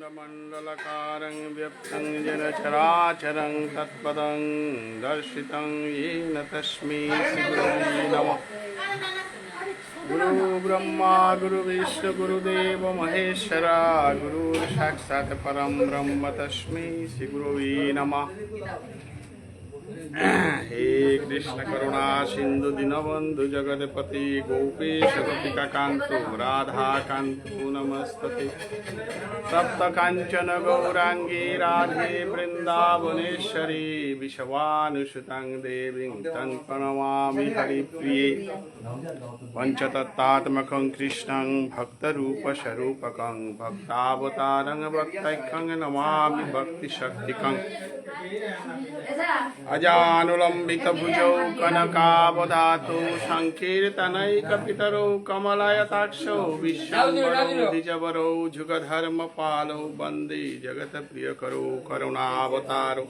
अखण्डमण्डलकारं व्यक्तं येन चराचरं तत्पदं दर्शितं येन तस्मै श्रीगुरवे नमः। गुरु ब्रह्मा गुरु विष्णु गुरुदेव महेश्वरा गुरुर्साक्षात् परं ब्रह्म तस्मै श्रीगुरवे नमः। हे कृष्ण करुणा सिंधु दीनबंधु जगतपति गोपेश गोपिका कांतो राधा कांतो नमस्ते। सप्त कांचन गौरांगी राधे वृंदावनेश्वरी विश्वानुसुतां देवीं तं प्रणमामि हरिप्रिये। पंचतत्त्वात्मकं कृष्णं भक्तरूपस्वरूपकं भक्तावतारं भक्तैकं नमामि भक्तिशक्तिकम्। अजानुलम्बितभुजौ कनकावदातौ संकीर्तनैकपितरौ कमलायताक्षौ विश्वम्भरौ द्विजवरौ जुगधर्मपालौ वन्दे जगत्प्रियकरौ करुणावतारौ।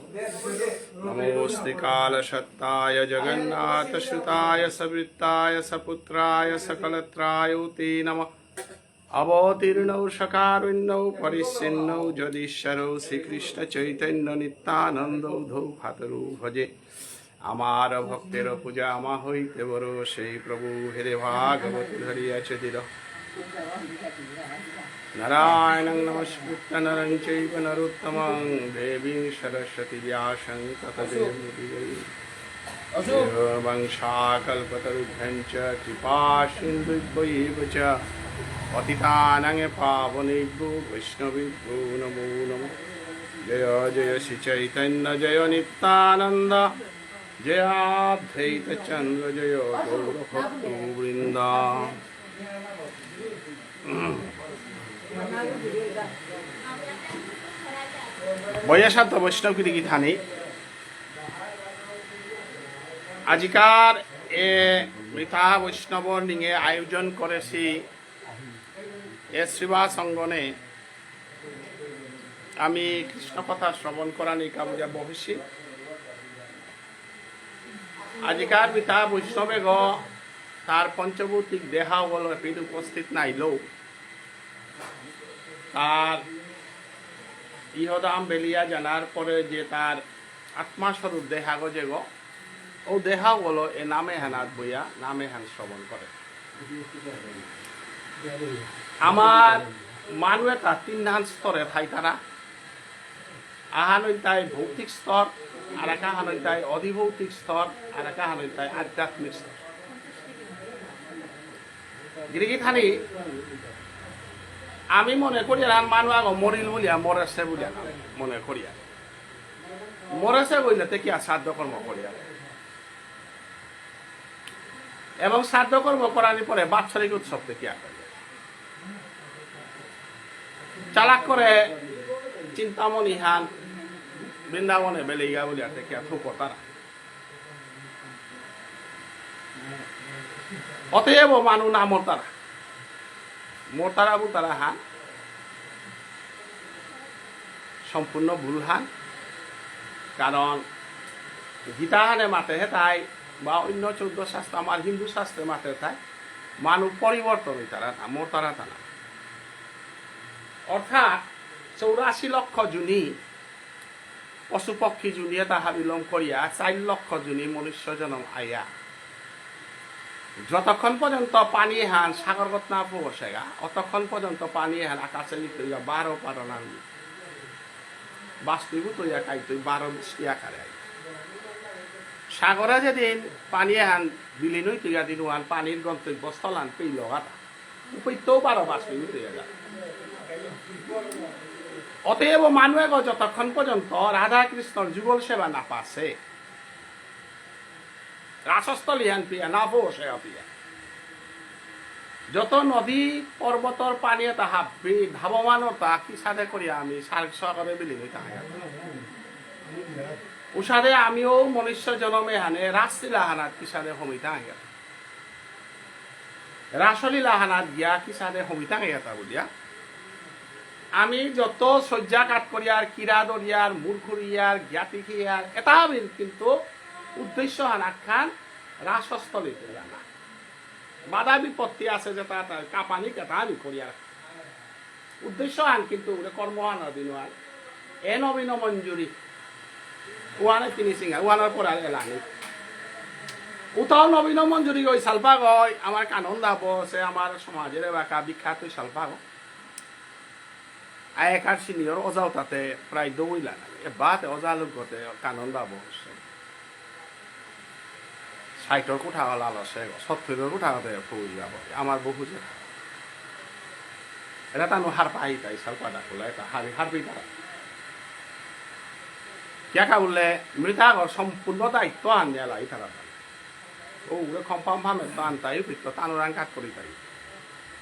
नमोऽस्ते कालसत्ताय जगन्नाथसुताय सवृत्ताय सपुत्राय सकलत्राय ते नमः। अवतीर्णौ सकारुण्यौ परिच्छिन्नौ जगदीश्वरौ श्रीकृष्ण चैतन्य नित्यानन्दौ धौ भातरौ भजे। आमार भक्तेर पूजा आमा हईते बड़ो सेई प्रभु हेरे भागवत धरिया चिर। नारायणं नमस्कृत्य नरं चैव नरोत्तमं देवीं सरस्वती व्यासं ततो जयमुदीरये। वंशाकल्पतरुभ्यश्च कृपा सिन्धुभ्यैव च पतितानां पावनेभ्यो वैष्णवेभ्यो नमो नमः। जय जय श्री चैतन्य जय नित्यानंद जय अद्वैत चंद्र जय गौरभक्तवृंद। বৈয়াসাধ্য বৈষ্ণবগিরি গীতানি আজিকার এ মৃতা বৈষ্ণবর নিয়ে আয়োজন করেছি এ শ্রীবাস অঙ্গনে। আমি কৃষ্ণ কথা শ্রবণ করা নিকা বুঝা বহিছি। আজিকার বিতা বৈষ্ণবে গ তার পঞ্চভৌতিক দেহা বল এপিড উপস্থিত নাইলেও তার ইহদাম বেলিয়া জানার পরে যে তার আত্মাস্বরূপ দেহা গজে গ ও দেহা বলো এ নামে হেনাত বইয়া নামে হেন শ্রবণ করে। আমার মানুষ এটা তিনহান স্তরে ঠাই তারা আহান তাই ভৌতিক স্তর আর একা হান তাই অধিভৌতিক স্তর আর একা হান তাই আধ্যাত্মিক স্তর। গিরিগিথানি আমি মনে করি আর মানুষ আগ মরিল বলিয়া মরেছে বলিয়া মনে করিয়া মরেছে বললে কি আর শ্রাদ্ধ কর্ম করিয়া এবং শ্রাদ্ধ কর্ম করার পরে বাৎসরিক উৎসব দেখিয়া চালাক করে চিন্তামণি হান বৃন্দাবনে বেলেগা বলিয়া দেখিয়া থুপ তারা। অতএব মানু না মোরতারা মোরতারা বুতারা হান সম্পূর্ণ ভুল হান। কারণ গীতা হানে মাতে হে তাই বা অন্য 14 শাস্ত্র আমার হিন্দু শাস্ত্রে মাতে তাই মানুষ পরিবর্তন তারা না মোরতারা তা না। অর্থাৎ 84 লক্ষ জুনি পশুপক্ষী জুনিয়ে তাহা বিলম্ব করিয়া 4 লক্ষ জুনি মনুষ্য জন্ম আইয়া যতক্ষণ পর্যন্ত পানি হান সাগরগত না পৌঁছেগা অতক্ষণ পর্যন্ত পানি হান আকাশে লিখতে 12 পারনান বাস্তবিক তৈয়া খাই তুই 12 বৃষ্টি আকারে সাগরে যেদিন পানি হান বিলীন তৈয়া দিন হান পানির গন্তব্য স্থলান পেয়ে লগাতা উপৈতেও 12 বাস্তবিক তৈয়া যায়। অতএব মানুষ যতক্ষণ পর্যন্ত রাধা কৃষ্ণর যুগল সেবা না পাচ্ছে রাসস্থলী হান পিয়া না বসে পিয়া যত নদী পর্বতর পানি তাহা ধাবমানর তা কি সাথে করিয়া আমি সাগরে বিলীন তাহা উষাদে আমিও মনুষ্য জনমে হানে রাসলীলা হানাত কি সাথে সমিতা আগে রাসলীলা হানাত গিয়া কি সাথে সমিতা গেতা বলিয়া আমি যত শয্যা কাট করিয়ার কিরা দরিয়ার মূর্খুরিয়ার জ্ঞাতি খিয়ার এটা কিন্তু উদ্দেশ্য হানাখান রাসস্থলীতে জানা বাধা বিপত্তি আছে যে কাপানি কেটা আমি করিয়ার উদ্দেশ্য আন কিন্তু ওরে কর্ম আন দিন আন এ নবীন মঞ্জুরি ওয়ানে ফিনিশিং ওয়ানের পর আর এলানি উতাও নবীন মঞ্জুরি ওই সালফা গয় আমার কানন দাব সে আমার সমাজের বাঁকা বিখ্যাত সালফা গয় আয়েকার সিনিয়র অজাও তাতে প্রায় দৌড়িলা না বাতে অজালুক গতে কানন দাব সাইটর কোঠা লালসে সত্তরের কোঠা হতে ফুল যাব আমার বহু যে এটা তানো হার পাই তাই সালফা ডাকুলা এটা হারবি তারা কেকা বললে মৃতাগর সম্পূর্ণ দায়িত্ব আনিয়া লাই তারা ও উড়ে খম্পাম ভামে তো আনতাই বৃত্ত তানোরাং কাজ করি তাই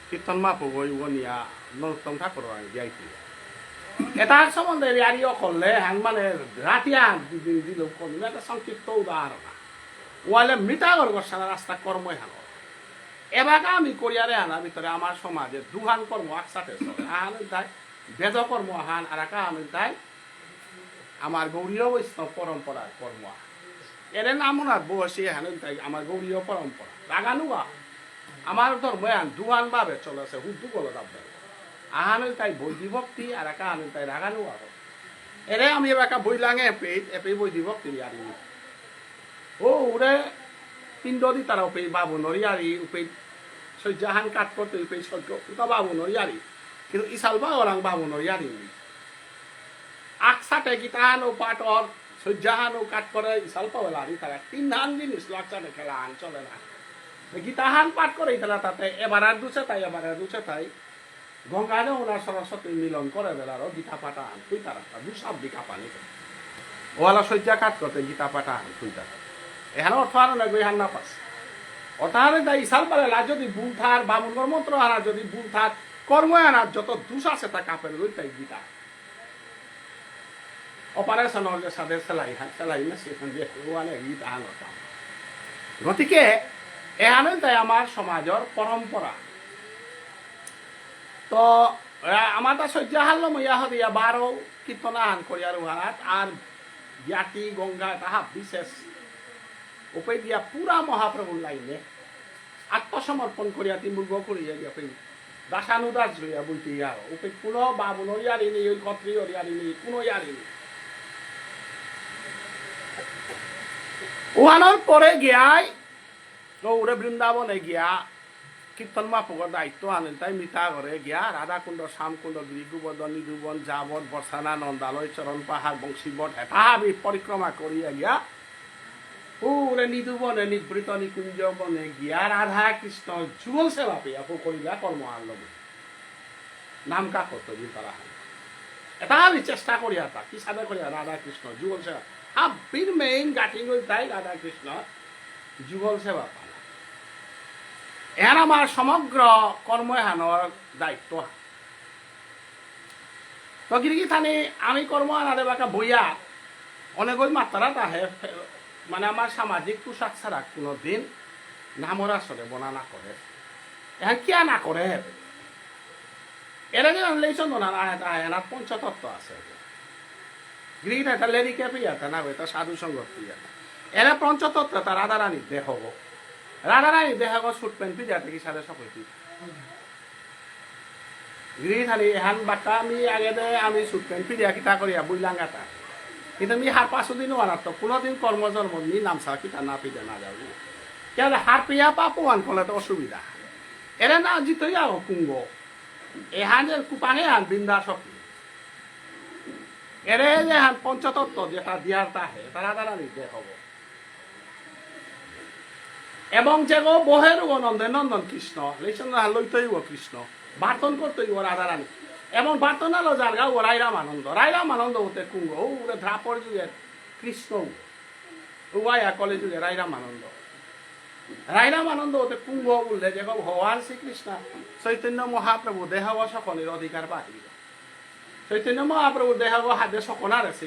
কীর্তন মা পগৈ উগনিয়া নরোত্তম ঠাকুর দিয়াইতি এটা সম্বন্ধে রিয়ারিও করলে হাং মানে রাতিয়া দিল করলে একটা সংক্ষিপ্ত উদাহরণ ওয়ালে মৃতাগর গসানা রাস্তা কর্মই হানো এবাকা আমি করিয়ারে আনার ভিতরে আমার সমাজে দুহান কর্ম একসাথে চলে আহান তাই বেদ কর্ম আহান আর একা আমি তাই আমার গৌরীয় বৈষ্ণব পরম্পরার কর্ম এর নাম ওনার বসে হান তাই আমার গৌরীয় পরম্পরা রাগানুয়া আমার ধর্ম আন দুহান ভাবে চলেছে হুদ্দু বলে যাবে আহান তাই বৈদি ভক্তি আর একা আন তাই রাগানুয়া এরে আমি এবাকা বই লাঙে এপে বৈদি ভক্তি আরি ও ওরে পিণ্ড দি তারা উপে বাবু নরিয়ারি উপে সৈজাহান কাট করতে উপে সহ্য উতা বাবু নরিয়ারি কিন্তু ইসালবা ওরাং বাবু নরিয়ারি আকসাটে গীতাহান ও পাটর সৈজাহান ও কাট করে ইসালপা ওলারি তারা তিন ধান জিনিস লাগসাটে খেলা আন চলে না গীতাহান পাঠ করে তারা তাতে এবার আর দুছে তাই গঙ্গানে ওনার সরস্বতী মিলন করে বেলারও গীতা পাঠা আন তুই তারা দু শাব্দিক পানি ওয়ালা সজ্জা কাট করতে গীতা পাঠা আন তুই তারা এখানে অর্থ আনো না গই হান না পাস অর্থাৎ তাই ইসাল পারে যদি ভুল থার বামুনগর মন্ত্র আনার যদি ভুল থার কর্ম আনার যত দোষ আছে তা কাপের গই তাই গীতা অপারেশন যে সাদের সেলাই না সেখান দিয়ে ওয়ানে গীতা আনো গতিকে এখানে তাই আমার সমাজের পরম্পরা তো আমার তা সহ্য হারলাম ইয়া হদিয়া 12 কীর্তন আহান করিয়ার উহাত আর জ্ঞাতি গঙ্গা তাহা বিশেষ উপে দিয়া পুরা মহাপ্রভুর লাইনে আত্মসমর্পণ করিয়া তিমুর্গ করিয়া দিয়া দাসানুদাস লইয়া বইতে ইয়ার উপে কোনো বাবুনর ইয়ারিনি ওই ক্ষত্রিয়র ইয়ারিনি কোনো ইয়ারিনি ওহানোর পরে গিয়ায় ওরে বৃন্দাবনে গিয়া কীর্তন মাপুকর দায়িত্ব আনেন তাই মিতা ঘরে গিয়া রাধাকুণ্ড শ্যামকুণ্ড গিরিগোবর্ধন নিধুবন যাবত বর্ষানা নন্দালয় চরণ পাহাড় বংশীবট হেতা আমি পরিক্রমা করিয়া গিয়া ওরে নিধুবনে নিবৃত নিকুঞ্জ বনে গিয়া রাধা কৃষ্ণ যুগল সেবা পেয়া করিলা কর্ম আনলব নাম কা কর্তব্য তারা এটা আমি চেষ্টা করিয়া তা কি সাদা করিয়া রাধা কৃষ্ণ যুগল সেবা হাবির মেইন গাঠিং তাই রাধা কৃষ্ণ যুগল সেবা পালা এর আমার সমগ্র কর্মহানোর দায়িত্ব তো গিরিগি থানি আমি কর্ম আনারে বাকা বইয়া অনেকই মাত্রা তাহে মানে আমার সামাজিক পোশাক ছাড়া কোনোদিন নামর আসলে বনা না করে এখন কিয়া না করে এরা যে লেইছন না এনার পঞ্চতত্ত্ব আছে গিরিগি এটা লেরিকে পিয়াতে না এটা সাধু সঙ্গত পিয়াতে এরা পঞ্চতত্ত্ব তা রাধারানী দেহ রাধারানী দেখা গো সুট প্যান্ট পিজা থেকে সাথে সকল গিরি খালি এহান বাক্কা আমি আগে দে আমি সুট প্যান্ট পিজা কিতা করিয়া বুইলাঙ্গাটা কিন্তু আমি হার 5 দিনও আনার তো কোনোদিন কর্মজন্ম নি নাম ছাড়া কিতা না পিজা না যাও কেন হার পিয়া পাপোয়ান করলে তো অসুবিধা এরে না জিতই আও কুঙ্গ এহানের কুপাঙে আন বৃন্দা শক্তি এরে যে হান পঞ্চতত্ত্ব যেটা দিয়ার তাহে তারা রাধারানী দেহ এবং যে গো বহের ও নন্দন নন্দন কৃষ্ণ লেশন লইতই ও কৃষ্ণ বার্তন করতই ও রাধারানী এবং বার্তন আলো জায়গা ও রাইরাম আনন্দ হতে কুঙ্গ ওরে ধ্রাপর যুগের কৃষ্ণ উয়া কলে যুগে রাইরাম আনন্দ হতে কুঙ্গ বললে যে ভগবান শ্রীকৃষ্ণ চৈতন্য মহাপ্রভু দেহ সকলের অধিকার বাহির চৈতন্য মহাপ্রভু দেহ হাতে সকনার আছে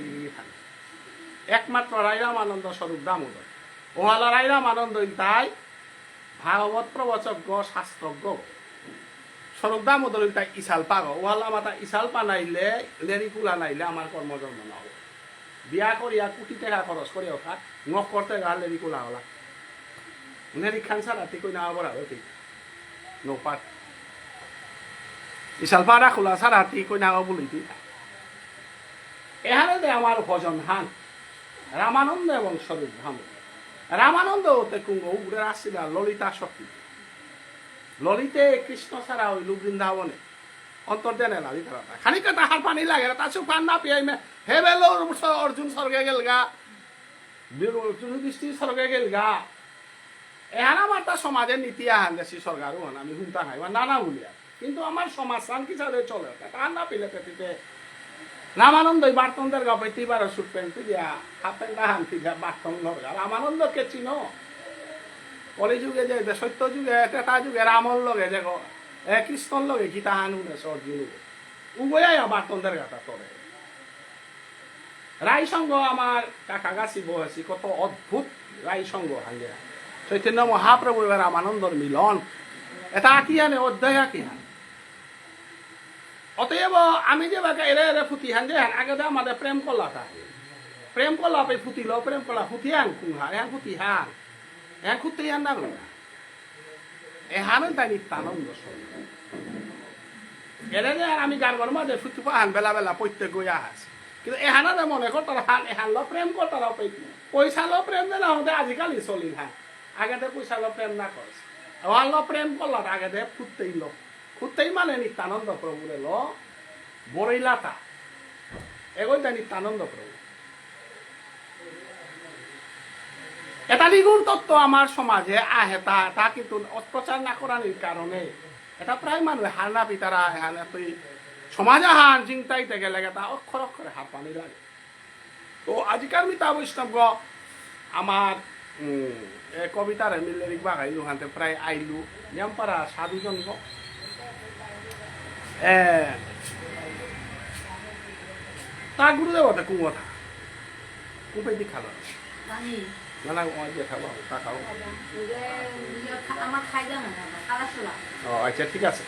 একমাত্র রাইরাম আনন্দ স্বরূপ দামোদর ওহালা রাইরাম আনন্দ তাই ভাগবত প্রবচজ্ঞ শাস্ত্রজ্ঞ স্বরূপ দামোদর তাই ইশাল পাগ ওহালা মাতা ইশাল পা নাইলে লেরিকুলা নাইলে আমার কর্মজন্ম না হবে বিয়া করিয়া কোটি টাকা খরচ করে ওঠা নখ করতে গা লেরিকুলা হলা নেরি খান ছাড়া ঠিক না বড় ঠিক নৌপাত ইসালপাড়া খোলা সারা তি কই নাও বলি দি এখানে দে আমার ভজন হান রামানন্দ এবং স্বরূপ ধাম রামানন্দ ওতে কুঙ্গ উগ্রের আসছিলা ললিতা শক্তি ললিতে কৃষ্ণ ছাড়া হইল বৃন্দাবনে অন্তর দেনে লালিতা রাতা খানিকটা তাহার পানি লাগে তা সুপান না পিয়াই মে হে বেলো অর্জুন স্বর্গে গেল গা যুধিষ্ঠির স্বর্গে গেল গা এহান আমার তা সমাজের নীতি আহান দেশি সরকার হন আমি হুমতা খাই নানা বলিয়া কিন্তু আমার সমাজ সান কি চালে চলে তার না পেলে পেটিতে রামানন্দই বার্তনদের গা পেতিবার সুট প্যান্ট দিয়া হাফ প্যান্ট হান দিয়া বার্তন লগা রামানন্দকে চিনো কলি যুগে যে সত্য যুগে ত্রেতা যুগে রামর লগে যে কৃষ্ণর লগে গীতা হান উনেছে অর্জুন উভয়াই বার্তনদের গাটা তরে রায় সঙ্গ আমার কাকা গাছি বহেছি কত অদ্ভুত রায় সঙ্গ হাঙ্গে চৈতন্য মহাপ্রভু রামানন্দর মিলন এটা কি আনে অধ্যায় কি হান অতএব আমি যে বাকে এরে এরে ফুটি হান যে আগে দে আমাদের প্রেম কলাটা প্রেম কলা পে ফুটিল প্রেম কলা ফুটি হান কুহা এহান ফুটি হান এহান খুঁজতে হান না বলি এহান তাই নিত্যানন্দ এরে যে আমি গার্গর মাঝে ফুটি হান বেলা বেলা প্রত্যেক গইয়া আছে কিন্তু এহানা যে মনে কর তারা হান এহান লো প্রেম কর তারা পয়সা লো প্রেম যে না হতে আজিকালি চলিল হান আগে পয়সা লো প্রেম না করেছে ওহান লো প্রেম করলাম আগে দে ফুটতেই লো খুঁজতেই মানে নিত্যানন্দ প্রভুরে ল বরৈলাতা এগোই তাই নিত্যানন্দ প্রভু এটা নিগুণ তত্ত্ব আমার সমাজে আহে তা কিন্তু অত্যাচার না করার কারণে এটা প্রায় মানুষ হারনা পিতারা এখানে তুই সমাজে হান চিন্তাইতে গেলে তা অক্ষর অক্ষরে হার পানি লাগে তো আজকাল মিতা বৈষ্ণব আমার কবিতার মিলে লিখবা গাইলু হানতে প্রায় আইলু নিয়মপাড়া সাধুজন তা গুরুদেব কোন কথা কোপে দি খালো না যে খাবো তা খাবো ও আচ্ছা ঠিক আছে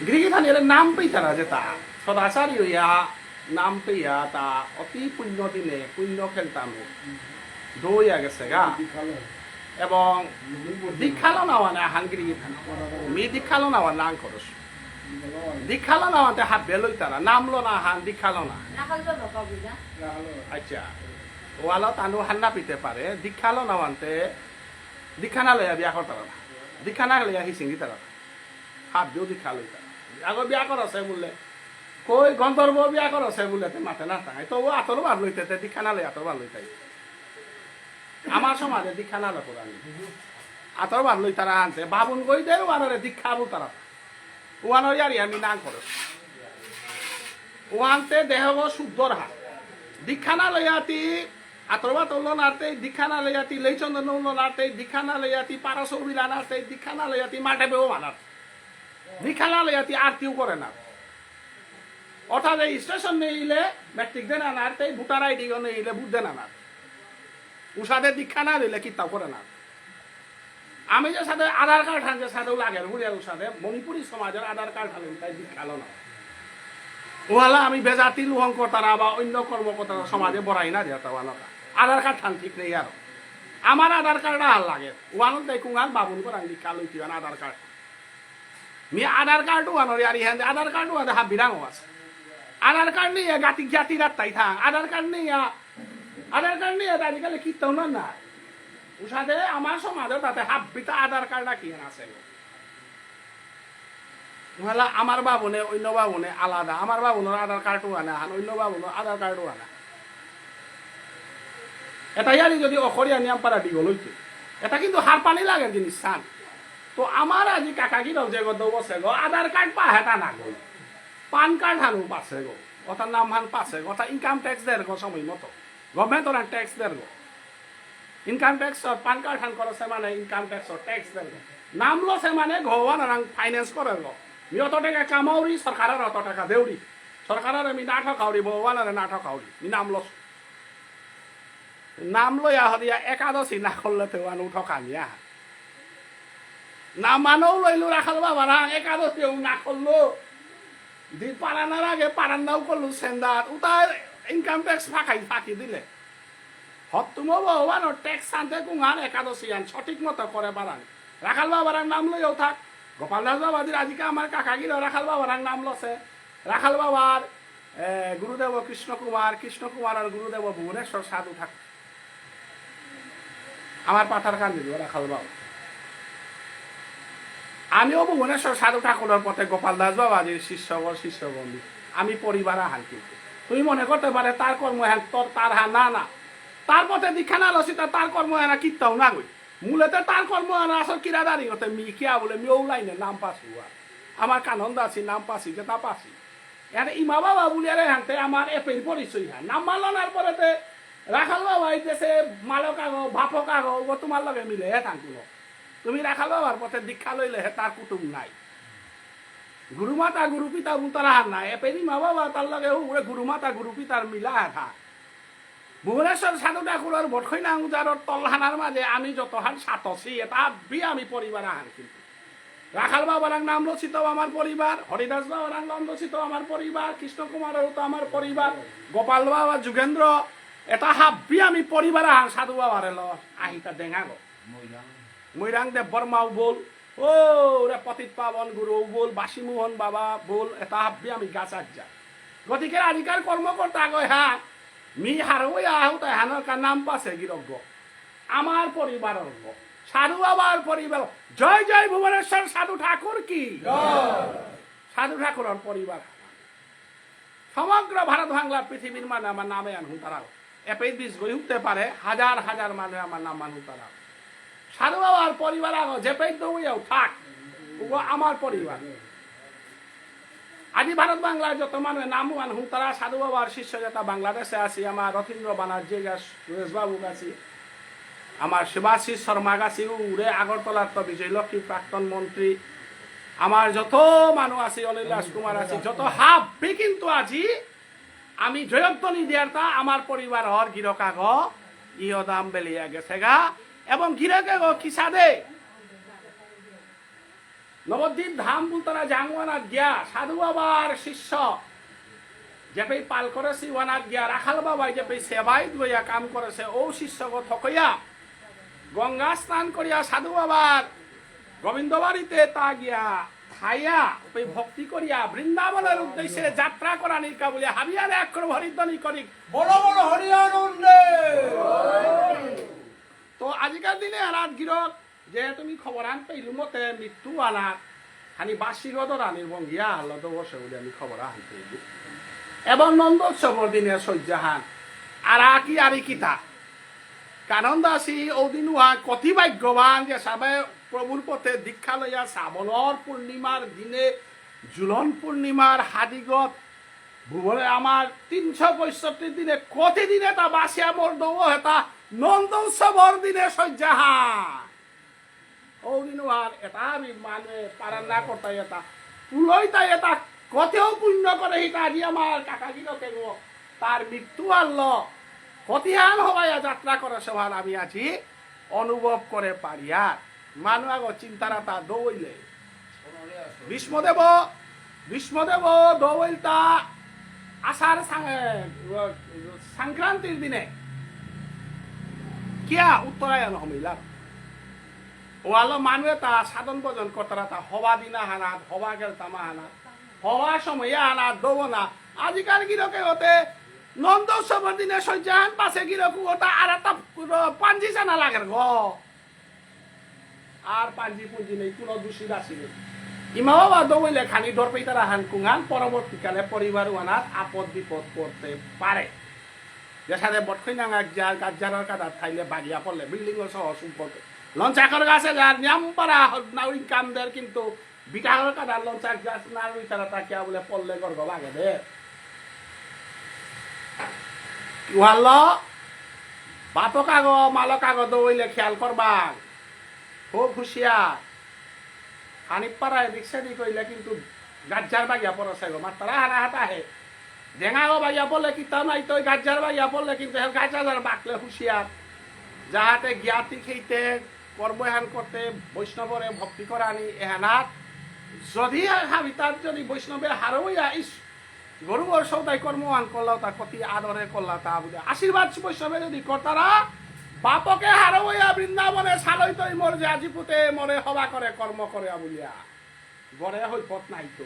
গৃহীথান এর নাম পেইতারা যে তা সদাচারী হইয়া নাম পেইয়া তা অতি পুণ্য দিনে পুণ্য খেলতামে দৌড়িয়া গেছে গা এবং দীক্ষালো নাওয়ানে আহান গৃহীথান মি দীক্ষালো নাওয়া নাং খরচ দীক্ষালো নাওয়াতে হাত বেলই তারা নামলো না হান দীক্ষালো না আচ্ছা ওয়ালো তানু হান্না পিতে পারে দীক্ষালো নাওয়ান্তে দীক্ষা না লইয়া বিয়া করতারা না দীক্ষা না লইয়া হি সিঙ্গি তারা হাত দিও দীক্ষা লই তারা আগর বিয়া করছে বললে কই গন্ধর্ব বিয়া করছে বললে মাথে না তাই তো ও আতর বার লইতে দীক্ষা না লই আতর বার লইতাই আমার সমাজে দীক্ষা না লোক আতর বার লই তারা আনতে বাবুন কই দে ওয়ানরে দীক্ষা বল তারা ওয়ানর ইয়ারি আমি নাং করো ওয়ানতে দেহ শুদ্ধর হাত দীক্ষা না লইয়াতি আতরবা তৌল নাড়তে দীক্ষা না লইয়াতি লৈচন্দন উল্ল নাড়তে দীক্ষা না লইয়াতি পারাসৌবিলা নাড়তে দীক্ষা না লইয়াতি মাঠে বেও মানার দীক্ষা না লইয়াতি আরতিও করে না অর্থাৎ এই স্টেশন নেইলে মেট্রিক দেন আনারতে ভোটার আইডি নেইলে ভোট দেন আনার উষাদের দীক্ষা না দিলে কিতাব করে না আমি যে সাথে আধার কার্ড হান যে সাথেও লাগে বুড়িয়ার উষাদে মণিপুরী সমাজের আধার কার্ড হালেন তাই দীক্ষালো না ওহালা আমি বেজাতি লুহঙ্কতারা বা অন্য কর্মকর্তারা সমাজে বড়াই না দিয়া তাওয়ানকা আধার কার্ড ঠান ঠিক নেই আর আমার আধার কার্ড আর লাগে ওয়ানত দেই কুঙাল বাবুন করাং দীক্ষা লইতি আধার কার্ড মি আধার কার্ড ওয়ানর ইয়ারি হ্যান্ড আধার কার্ড ওয়াদে হা বিরাং আছে আধার কার্ড নিয়ে গাতি জাতি রাত্তাই থাং আধার কার্ড নিয়ে আজিকালি কীর্তন না উষাদে আমার সমাজে তাতে হাব্বিতা আধার কার্ড কি আছে আমার বাবুনে অন্য বাবুনে আলাদা আমার বাবুনের আধার কার্ডও আনা অন্য বাবুনের আধার কার্ডও আনা এটা ইয়ারি যদি অখরিয়া নিয়ম পারা দি গলইতে এটা কিন্তু হার পানি লাগে জিনিস চান তো আমার আজি কাকা কি যে গো বসে গো আধার কার্ড পা হেতা না গো পান কার্ড হানু পাছে গো ওটার নাম হান পাছে গো ওটা ইনকাম ট্যাক্স দেয় গো সময় মতো গভর্নমেন্ট ওরা ট্যাক্স দেয় গো ইনকাম ট্যাক্স পান কার্ড হান করছে মানে ইনকাম ট্যাক্স ট্যাক্স দেয় নাম লছে মানে ঘওয়ান ফাইন্যান্স করে গো মি অত টাকা কামাউরি সরকারের অত টাকা দেউরি সরকারের আমি না ঠকাউরি ভগবানের না ঠকাউরি মি নাম লইয়া হদিয়া একাদশী না করলে তো আনু ঠকানিয়া না মানও লইলো রাখাল বাবা না একাদশীও না করলো দি পারানার আগে পারান্নাও করলো সেন্দার উতার ইনকাম ট্যাক্স ফাঁকি দিলে হতুমো ভগবানের ট্যাক্স আনতে কুঙান একাদশী আন সঠিক মতো করে বাড়ান রাখাল বাবার নাম লইয়াও থাক গোপাল দাস বাবাজির আজকে আমার কাকাগির রাখাল বাবার নাম লছে রাখাল বাবার গুরুদেব কৃষ্ণ কুমার আর গুরুদেব ভুবনেশ্বর সাধু ঠাকুর আমার পাতার কান দিল রাখাল বাবা আমিও ভুবনেশ্বর সাধু ঠাকুরের পথে গোপাল দাস বাবাজির শিষ্য বন্ধু আমি পরিবার হান কিন্তু তুমি মনে করতে পারে তার কর্ম হ্যান তোর তার হ্যাঁ না তার পথে দীক্ষা না লসিতা তার কর্ম হ্যাঁ কীর্তাও না গই মূলতে তার কর্ম হ্যাঁ আসল কিরাদারি হতে মি কিয়া বলে মিও লাইনে নাম পাসি আমার কানন্দ আছি নাম পাসি যেটা পাসি এখানে ইমা বাবা বুলিয়ারে হানতে আমার এপের পরিচয় হ্যাঁ নাম মালনার পরেতে রাখাল বাবা হইতেছে মালক আগো ভাপক আগো ও তোমার লগে মিলে হে থাকুলো তুমি রাখাল বাবার পথে দীক্ষা লইলে হে তার কুটুম নাই গুরুমাতা গুরু পিতা তারা হার নাই এপেরি মা বাবা তার লগে গুরুমাতা গুরু পিতার মিলা হা ভুবনেশ্বর সাধু ঠাকুরের বটখৈনা উজারর তলহানার মাঝে আমি যত হান সাতছি এটা বি আমি পরিবার হান কিন্তু রাখাল বাবার নাম রচিত আমার পরিবার হরিদাস বাবার নাম রচিত আমার পরিবার কৃষ্ণ কুমারেরও তো আমার পরিবার গোপাল বাবা যুগেন্দ্র এটা হাব্বি আমি পরিবার হান সাধু বাবার এলো আহিতা ডেঙা গো মৈরাং দেব বর্মাও বল ও রে পতিত পাবন গুরু বল বাসীমোহন বাবা বল এটা হাব্বি আমি গাছার যা গতিকে আজিকার কর্মকর্তা গয় হ্যাঁ মি হারই আহ তাই হানোর কার নাম পাশে গিরজ্ঞ আমার পরিবারের সাধু বাবার পরিবার জয় জয় ভুবনেশ্বর সাধু ঠাকুর কি সাধু ঠাকুরের পরিবার সমগ্র ভারত বাংলা পৃথিবীর মানে আমার নামে আনহুন তারা এপেই বীজ গই উঠতে পারে হাজার হাজার মানে আমার নাম আনহুন তারা সাধু বাবার পরিবার আগ যে পেট দৌড়িয়াও থাক ও আমার পরিবার আজি ভারত বাংলায় যত মানুষ নাম আনহুন তারা সাধু বাবার শিষ্য যেটা বাংলাদেশে আছি আমার রথীন্দ্র বানার্জি সুরেশ বাবু গাছি আমার শিবাশিস শর্মা গাছি উড়ে আগরতলার তো বিজয় লক্ষ্মী প্রাক্তন মন্ত্রী আমার যত মানুষ আছে অনিলাস কুমার আছে যত হাবি কিন্তু আজি আমি জয়ধ্বনি দিয়ারটা আমার পরিবার হর গিরকা গ ইহদাম বেলিয়া গেছে গা এবং গিরকে গ কিসা দে নবদ্বীপ ধাম বুলতরা জাঙ্গওয়ানাত গিয়া সাধু বাবার শিষ্য যেপে পাল করেছি ওয়ানাত গিয়া রাখাল বাবাই যেপে সেবাই লইয়া কাম করেছে ও শিষ্যক থকইয়া গঙ্গা স্নান করিয়া সাধু বাবার গোবিন্দ বাড়িতে তা গিয়া খাইয়া ভক্তি করিয়া বৃন্দাবনের উদ্দেশ্যে যাত্রা করা নিকা বলিয়া হাবিয়ারে অক্ষর হরিধ্বনি করি বড় বড় হরিয়ানন্দে তো আজিকার দিনে আনাত গিরক যে তুমি খবর আন পেলু মতে মৃত্যু আনাত খানি বাসি রদর আনির বঙ্গিয়া আল্লাহ বসে বলে আমি খবর আন পেলু এবং নন্দোৎসবর দিনে সজ্জাহান আর কি আরি কিতা কারণ দাসী ওদিন কতি ভাগ্যবান যে সবাই প্রভুর পথে দীক্ষা লইয়া শ্রাবণর পূর্ণিমার দিনে জুলন পূর্ণিমার হাদিগত ভুবনে আমার 365 দিনে কতি দিনে তা বাসিয়া মোর দৌ হেতা নন্দ উৎসবর দিনে সজ্জাহান ওদিন আর এটা আমি মানে পারান না করতাই এটা পুলই তাই এটা কতেও পুণ্য করে হিতা আজি আমার কাকাগিরকে তার মৃত্যু আনল কতিহান হবাইয়া যাত্রা করে সভার আমি আছি অনুভব করে পারিয়া মানুষ আগ চিন্তারা তা দৌইলে ভীষ্মদেব দৌইলতা আষাঢ় সংক্রান্তির দিনে কিয়া উত্তরায়ণ হমিলার ওয়ালো মানুহে তা সাধন ভজন কর্তারা তা হবা দিনা হানাত হবা গেলতামা হানাত হওয়া সময় হানাত দৌ না আজিকাল গিরকে হতে নন্দ উৎসবের দিনে সজ্জাহান পাশে গিরকু ওটা আর একটা পাঞ্জি জানা লাগে গ আর পাঞ্জি পুঞ্জি নেই কোনো দোষী রাশি নেই ইমা বাবা দৌড়লে খানি ডর পেয়ে তারা হান কুঙান পরবর্তীকালে পরিবার ওয়ানাত আপদ বিপদ করতে পারে যেখানে বটখই নাঙা যার গাজ্জারের কাদার থাইলে বাগিয়া পড়লে বিল্ডিং সহ সম্পর্কে লঞ্চাকর গাছে যার নিয়ম পারা নাউই কামদের কিন্তু বিটাকর কাদার লঞ্চাক গাছ না রুই তারা তাকিয়া বলে পড়লে গর্ব লাগে দে ওয়াল বাপক আগ মালক আগ দৌড়লে খেয়াল করবা খুব হুঁশিয়ার খানিক পাড়ায় রিক্সা দি কইলে কিন্তু গাজ্জার বাগিয়া পড়ছে গো মার তারা হানা হাত আহে ডেঙাও বাগিয়া পড়লে কি তা নাই তো গাজ্জার বাগিয়া পড়লে কিন্তু গাজ্জার বাকলে হুঁশিয়ার যাহাতে জ্ঞাতি খেইতে কর্মহান করতে বৈষ্ণবরে ভক্তি করানি এহানাত যদি হাবি তার যদি বৈষ্ণবের হারইয়া ইস গরুর সৌদাই কর্মহান করলাও তা কতি আদরে করলা তা বুঝে আশীর্বাদ বৈষ্ণবে যদি কর্তারা বাপকে হারইয়া বৃন্দাবনে সালই তৈ মোর যে আজিপুতে মরে হবা করে কর্ম করে বলিয়া গড়ে হৈপত নাই তো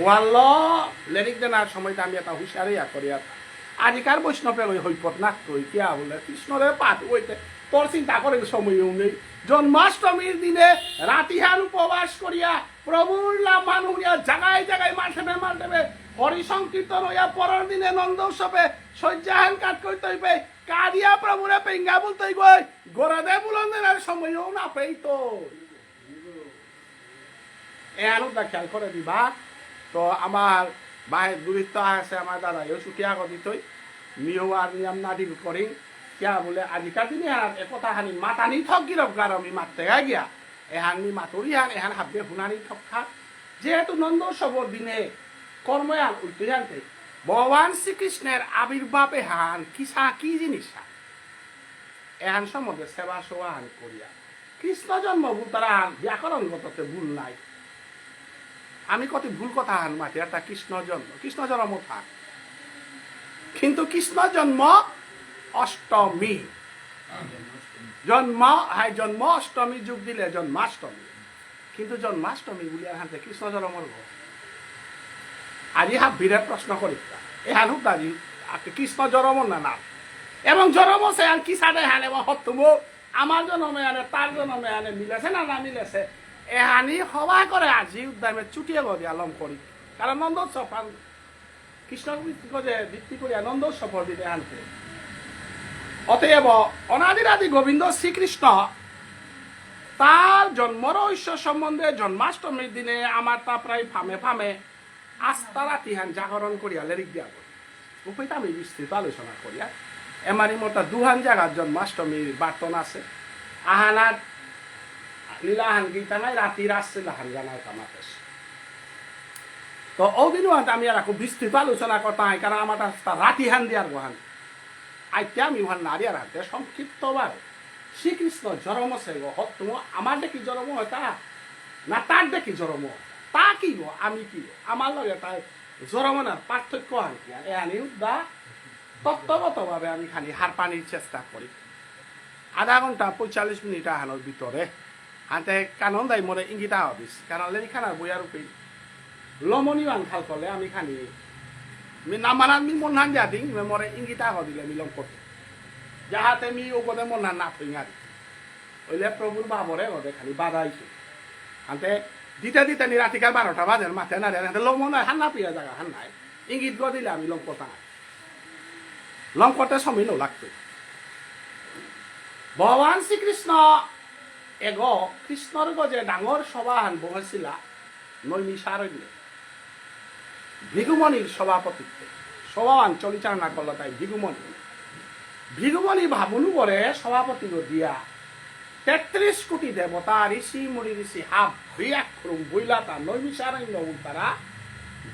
ওয়াল্ল লেরিক দেনার সময়টা আমি এটা হুঁশিয়ারি করিয়া আজিকার বৈষ্ণবে ওই হৈপত না কই কিয়া বলে কৃষ্ণরে পাঠ ওইতে তোর চিন্তা করে সময়ও নেই জন্মাষ্টমীর দিনে রাতিহান উপবাস করিয়া প্রভুর নাম মানুষিয়া জায়গায় জায়গায় মাঠেবে মাঠেবে হরি সংকীর্তন হইয়া পরের দিনে নন্দ উৎসবে শয্যাহান কাট করতে হইবে কাদিয়া প্রভুরে পেঙ্গা বলতে গই গোরাদে বুলন্দের সময়ও না পেই তো এহানুটা খেয়াল করে দিবা তো আমার বাহির দূরিত্ব আছে আমার দাদা এও ছুটিয়া করি তৈ মিও আর নিয়ম নাদি করি কিয়া বলে আজিকার দিনে একথা হানি মাতানি থক গিরক গার আমি মারতে গিয়া এহানি মাতরি হান এহান হাববে হুনানি থক খা যেহেতু নন্দ উৎসবর দিনে কর্ময়ান উল্টে জানতে ভগবান শ্রীকৃষ্ণের আবির্ভাব এহান কিসা কি জিনিস এহান সম্বন্ধে সেবা সেবা হান করিয়া কৃষ্ণ জন্ম ভুল তারা ব্যাকরণগততে ভুল নাই আমি কত ভুল কথা হান মাতি এটা কৃষ্ণ জন্ম থাক কিন্তু কৃষ্ণ জন্ম অষ্টমী জন্ম অষ্টমী যুগ দিলে জন্মাষ্টমী কিন্তু জন্মাষ্টমী বলি হাতে কৃষ্ণ জন্মর আজি হাবিরে প্রশ্ন করি এহান দাঁড়ি কৃষ্ণ জন্মর না এবং জন্ম সে আর কি সাথে হান এবং হতুম আমার জন্মে আনে তার জন্মে আনে মিলেছে না মিলেছে এহানি সভা করে আজি উদ্যামে চুটিয়ে গদি আলম করি কারণ নন্দোৎসব কৃষ্ণ ভিত্তি করি নন্দোৎসবর দিনে আনতে অতএব অনাদিরাদি গোবিন্দ শ্রীকৃষ্ণ তার জন্ম রহস্য সম্বন্ধে জন্মাষ্টমীর দিনে আমার তা প্রায় ফামে ফামে আস্থা রাতিহান জাগরণ করিয়া লেরিক দিয়া করি উপায়টা আমি বিস্তৃত আলোচনা করিয়া এমারি মোটা দুহান জায়গার জন্মাষ্টমীর বার্তন আছে আহানার লীলাহান গীতা নাই রাতির আসছে লাহান জানার কামাতেস তো ওদিনও আমি আর খুব বিস্তৃত আলোচনা করতে হয় কারণ আমার রাতিহান দিয়ার গোহান আইতে আমি ওহান নারী আর হাতে সংক্ষিপ্তবার শ্রীকৃষ্ণ জন্ম সে গো হতুম আমার দেখি জন্ম হয় তা না তার দেখি জন্ম হয় তা কি গো আমি কি গো আমার লগে তাই জন্মনার পার্থক্য আর কি এহানি উদ্দা তত্ত্বগতভাবে আমি খালি হার পানির চেষ্টা করি আধা ঘন্টা 45 মিনিট আহানোর ভিতরে হাতে কানন দাই মরে ইঙ্গিতা হবিস কারণ লেখানার বইয়ার উপরে লমনীয় খাল করলে আমি খানি নামানার মি মনহান যাদি মরে ইঙ্গিতা হদিলে মিলম করতে যাহাতে মি ওপরে মনহান না ফিঙারি ওইলে প্রভুর বাবরে ওদের খালি বাধাইছে হাতে দিতে দিতে নি রাতিকাল 12টা বাজের মাথে না রে লমন হান না পিয়া জায়গা হান নাই ইঙ্গিত গো দিলে আমি লম করতে লম করতে সময় লাগতো ভগবান শ্রীকৃষ্ণ এগ কৃষ্ণর গজে ডাঙর সভা হান বহেছিলা নৈমিষারণ্যে ভিগুমণির সভাপতিত্বে সভান পরিচালনা করলো তাই ভিগুমণি ভাবনু করে সভাপতি দিয়া 33 কোটি দেবতা ঋষি মুনি ঋষি হাব বিয়াক্ষরুম বইলাতা নৈমিষারণ্য তারা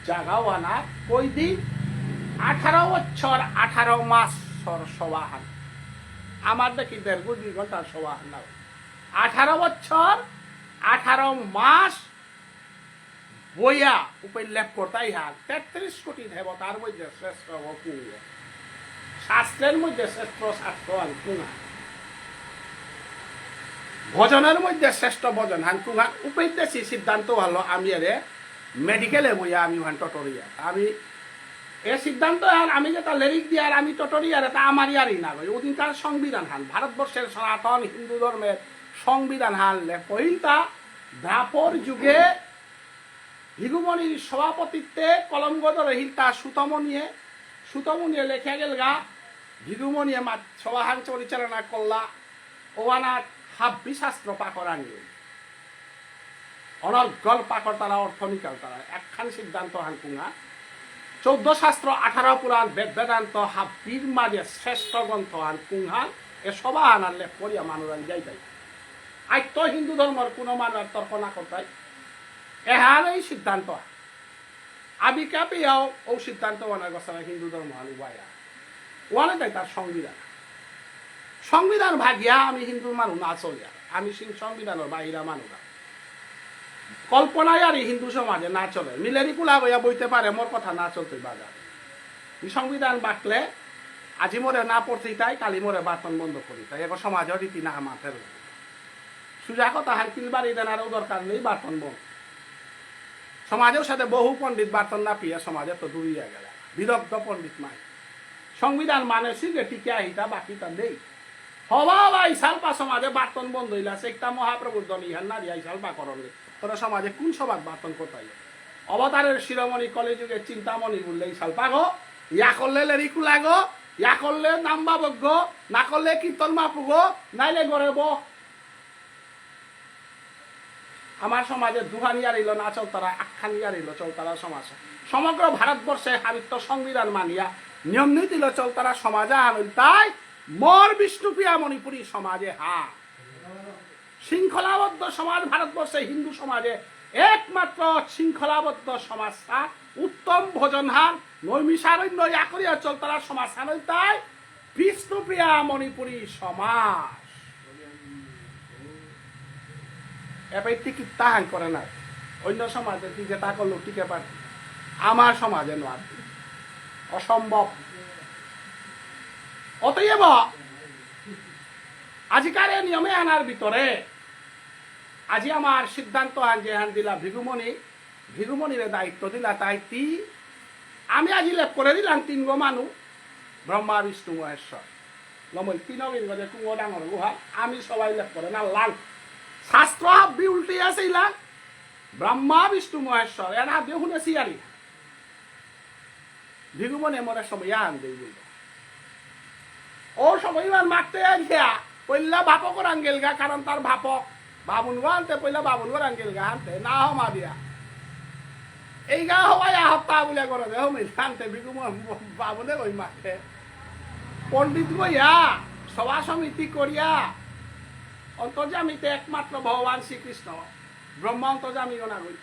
জাগাওয়ানা কই দিন 18 বছর 18 মাস সভাহান আমার দেখি 1.5 ঘন্টার সভাহান না 18 বছর 18 মাস বইয়া উপল্লেখ করতাই হাল 33 কোটি দেবতার মধ্যে শ্রেষ্ঠ কুঙ্গ শাস্ত্রের মধ্যে শ্রেষ্ঠ শাস্ত্র হান কুঙ্গা ভজনের মধ্যে শ্রেষ্ঠ ভজন হান কুঙ্গা উপদেশী সিদ্ধান্ত হলো আমি এর মেডিকেলে বইয়া আমি হান টটরিয়া আমি এ সিদ্ধান্ত হান আমি যেটা লেরিক দিয়ার আমি টটরিয়ার এটা আমার ইয়ারই না ওদিনকার সংবিধান হান ভারতবর্ষের সনাতন হিন্দু ধর্মের সংবিধান হান পহিলটা দ্রাপর যুগে ভিগুমণির সভাপতিত্বে কলঙ্গদ রহিলতা সুতমনিয়ে লেখা গেল গা ভিগুমণিয়ে সভাহান পরিচালনা করলা ওয়ানার হাব্বি শাস্ত্র পাকরানি অনর্গল পাকর তারা অর্থনিকাল তারা একখান সিদ্ধান্ত হানকুঙা 14 শাস্ত্র 18 পুরাণ বেদ বেদান্ত হাব্বির মাঝে শ্রেষ্ঠ গ্রন্থ হানকুঙান এ সভাহান আনলে করিয়া মানুরান যাইতাই আইত হিন্দু ধর্মের কোনো মানুষ তর্ক না করতাই এহান এই সিদ্ধান্ত আমি কাপিয়াও ও সিদ্ধান্ত ওনার গছানা হিন্দু ধর্ম হালু বাইয়া ওয়ানে তাই তার সংবিধান ভাগিয়া আমি হিন্দু মানুষ না চলিয়া আমি সংবিধানের বাহিরা মানুষ কল্পনায় আর হিন্দু সমাজে না চলে মিলেরি কুলা বইয়া বইতে পারে মোর কথা না চলতে বাজার সংবিধান বাকলে আজি মোরে না পড়তেই তাই কালি মোরে বাতন বন্ধ করি তাই এবার সমাজের রীতি না মাথের সুজা কথা হানকিল বাড়ি দেনারও দরকার নেই বার্তন বন সমাজের সাথে বহু পণ্ডিত বার্তন না পিয়া সমাজে তো দূরিয়া গেল বিদগ্ধ পণ্ডিত মাই সংবিধান মানে সিগে টিকে আহিতা বাকি তা নেই হবা বা ইসালপা সমাজে বার্তন বন্ধ হইলা একটা মহাপ্রভুর দল ইহান না দিয়া ইসালপা করলে তোরা সমাজে কোন সমাজ বার্তন কোথায় অবতারের শিরোমণি কলিযুগের চিন্তামণি বললে ইসালপা গো ইয়া করলে লেরিকুলা গো ইয়া করলে নাম্বাবজ্ঞ না করলে কীর্তন মাপুগ নাইলে গড়ে ব আমার সমাজে দুহানিয়া রইল না চলতারা আখ্যানিয়া রইল চলতারা সমাজ সমগ্র ভারতবর্ষে হাবিত্য সংবিধান মানিয়া নিয়ম নীতি চলতারা সমাজে আনল তাই মর বিষ্ণুপ্রিয়া মণিপুরী সমাজে হা শৃঙ্খলাবদ্ধ সমাজ ভারতবর্ষে হিন্দু সমাজে একমাত্র শৃঙ্খলাবদ্ধ সমাজটা উত্তম ভোজন হার নৈমিষারণ্য ইয়াকরিয়া চলতারা সমাজ আনল তাই বিষ্ণুপ্রিয়া মণিপুরী সমাজ এবার টিকিট তাহান করে না অন্য সমাজে কি যেটা করলো টিকে পারে আমার সমাজে নয় অসম্ভব অতএব আজিকার এই নিয়মে আনার ভিতরে আজি আমার সিদ্ধান্ত আন যে হান দিলা ভিগুমণির দায়িত্ব দিলা তাই আমি আজি লেপ করে দিলাম 3 গো মানুষ ব্রহ্মা বিষ্ণু মহেশ্বর লমই 3 গজে কুঙো ডাঙর গুহা আমি সবাই লেপ করে না লাল শাস্ত্র হাব্বি উল্টে আছে ইলা ব্রহ্মা বিষ্ণু মহেশ্বর এর হাব্বি শুনেছি আর ভিগুমণি মরে সময় আন দেই বলল ও সময় মারতে আইয়া পইলা বাপক আঙ্গেল গা কারণ তার বাপক বাবুন গো আনতে পইলা বাবুন গো আঙ্গেল গা আনতে না হমা দিয়া এই গা হওয়াই আহপ্তা বলে করে দে হমি আনতে ভিগুম বাবুনে ওই মাঠে পণ্ডিত গইয়া সভা সমিতি করিয়া অন্তর্জামিতে একমাত্র ভগবান শ্রীকৃষ্ণ ব্রহ্মা অন্তর্জামি গনা গই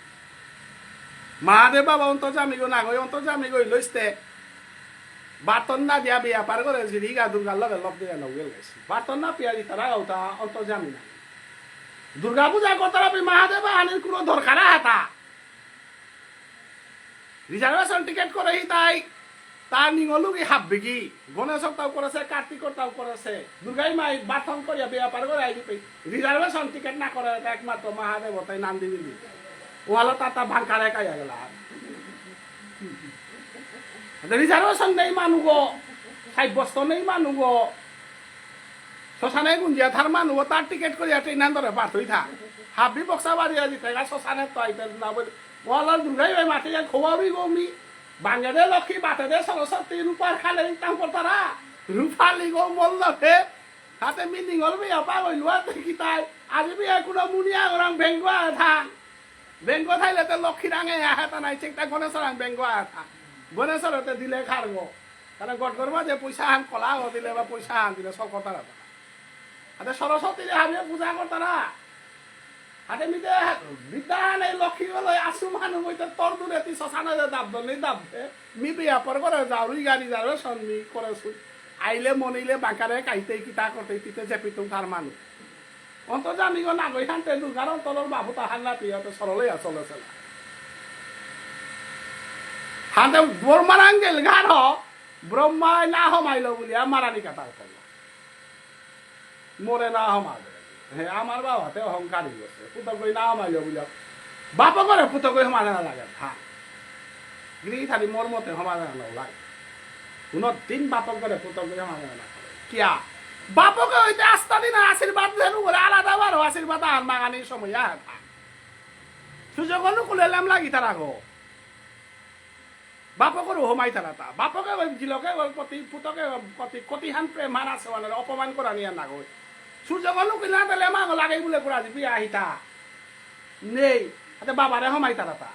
মহাদেব বাবা অন্তর্জামি গনা গই অন্তর্জামি গই লইতে বার্তন না দিয়া বিয়া পার করে রিগা দুর্গার লগে লগ দিয়ে নগেল গেছি বার্তন না পিয়ারি তারা ওটা অন্তর্জামি না দুর্গা পূজা করতারা মহাদেব আনির কোনো দরকার হাতা রিজার্ভেশন টিকেট করে তাই তার নিঙলুকি হাববে কি গণেশ তাও করেছে কার্তিকর তাও করেছে দুর্গাই মাই বাথন করিয়া বিয়া পার করে আইডি পাই রিজার্ভেশন টিকেট না করে একমাত্র মহাদেব তাই নাম দিবি ওয়ালো তাতা ভাঙ্কারে কাইয়া গেল রিজার্ভেশন নেই মানুষ সাব্যস্ত নেই মানুষ শ্মশানে গুঞ্জিয়া থার মানুষ তার টিকেট করিয়া ট্রেন ধরে পাঠই থাক হাবি বক্সা বাড়িয়া দিতে শ্মশানে তো আইতে না বলে ওয়ালার দুর্গাই ভাই মাঠে যা খোয়াবি গমি বাঙালি লক্ষ্মী বাটে দে সরস্বতী রূপার খালে তাম করতারা রূপালি গো মল্লকে হাতে মিনিং হল বিয়া পাগল দেখি তাই আজি বিয়া কোনো মুনিয়া গরম বেঙ্গুয়া থাক বেঙ্গ থাইলে তো লক্ষ্মী রাঙে আহেতা নাই ঠিক তা গণেশ রাং বেঙ্গুয়া থাক গণেশরতে দিলে খারব তাহলে গট করবা যে পয়সা হান কলা দিলে বা পয়সা হান দিলে সব কথা হাতে সরস্বতী হাবিয়ে পূজা করতারা হাতে মিতে বিদ্যা নেই লক্ষ্মী বলে আসু মানুষ বইতে তোর দূরে তুই শ্মশানে দাবদ নেই দাবদে মি বিয়া পর করে যাও রুই গাড়ি যাবে সন্মি করেছু আইলে মনিলে বাঁকারে কাইতে কিতা করতে তিতে চেপি তুম তার মানুষ অন্তত আমি গো না গই হানতে দুর্গার অন্তর বাবু তাহার না পিয়াতে সরলে চলেছে না হাতে ব্রহ্মার আঙ্গেল ঘাড় ব্রহ্মায় না হমাইল বলিয়া মারানি কাতার করল মোরে না হমাবে হ্যাঁ আমার বাবাতে অহংকারী গেছে পুতক না হমাইল বলিয়া বাপ করে পুতক সমানে না লাগে হ্যাঁ গৃহ থাকি মোর মতে সমানে না লাগে কোনো দিন বাপক করে পুতক সমানে না কিয়া বাপকে হইতে আস্তা দিন আশীর্বাদ দেন বলে আলাদা বারো আশীর্বাদ আর বাগানির সময় সুযোগ অনুকূলে এলাম লাগি তারা গো বাপকর হোমাই তারা তা বাপকে জিলকে প্রতি পুতকে প্রতি কতিহান প্রেম আছে অপমান করা নিয়ে না গই সুযোগ অনুকূলে না দিলে মাগ লাগাই বলে করা দিবি আহিতা নেই হাতে বাবারে হোমাই তারা তা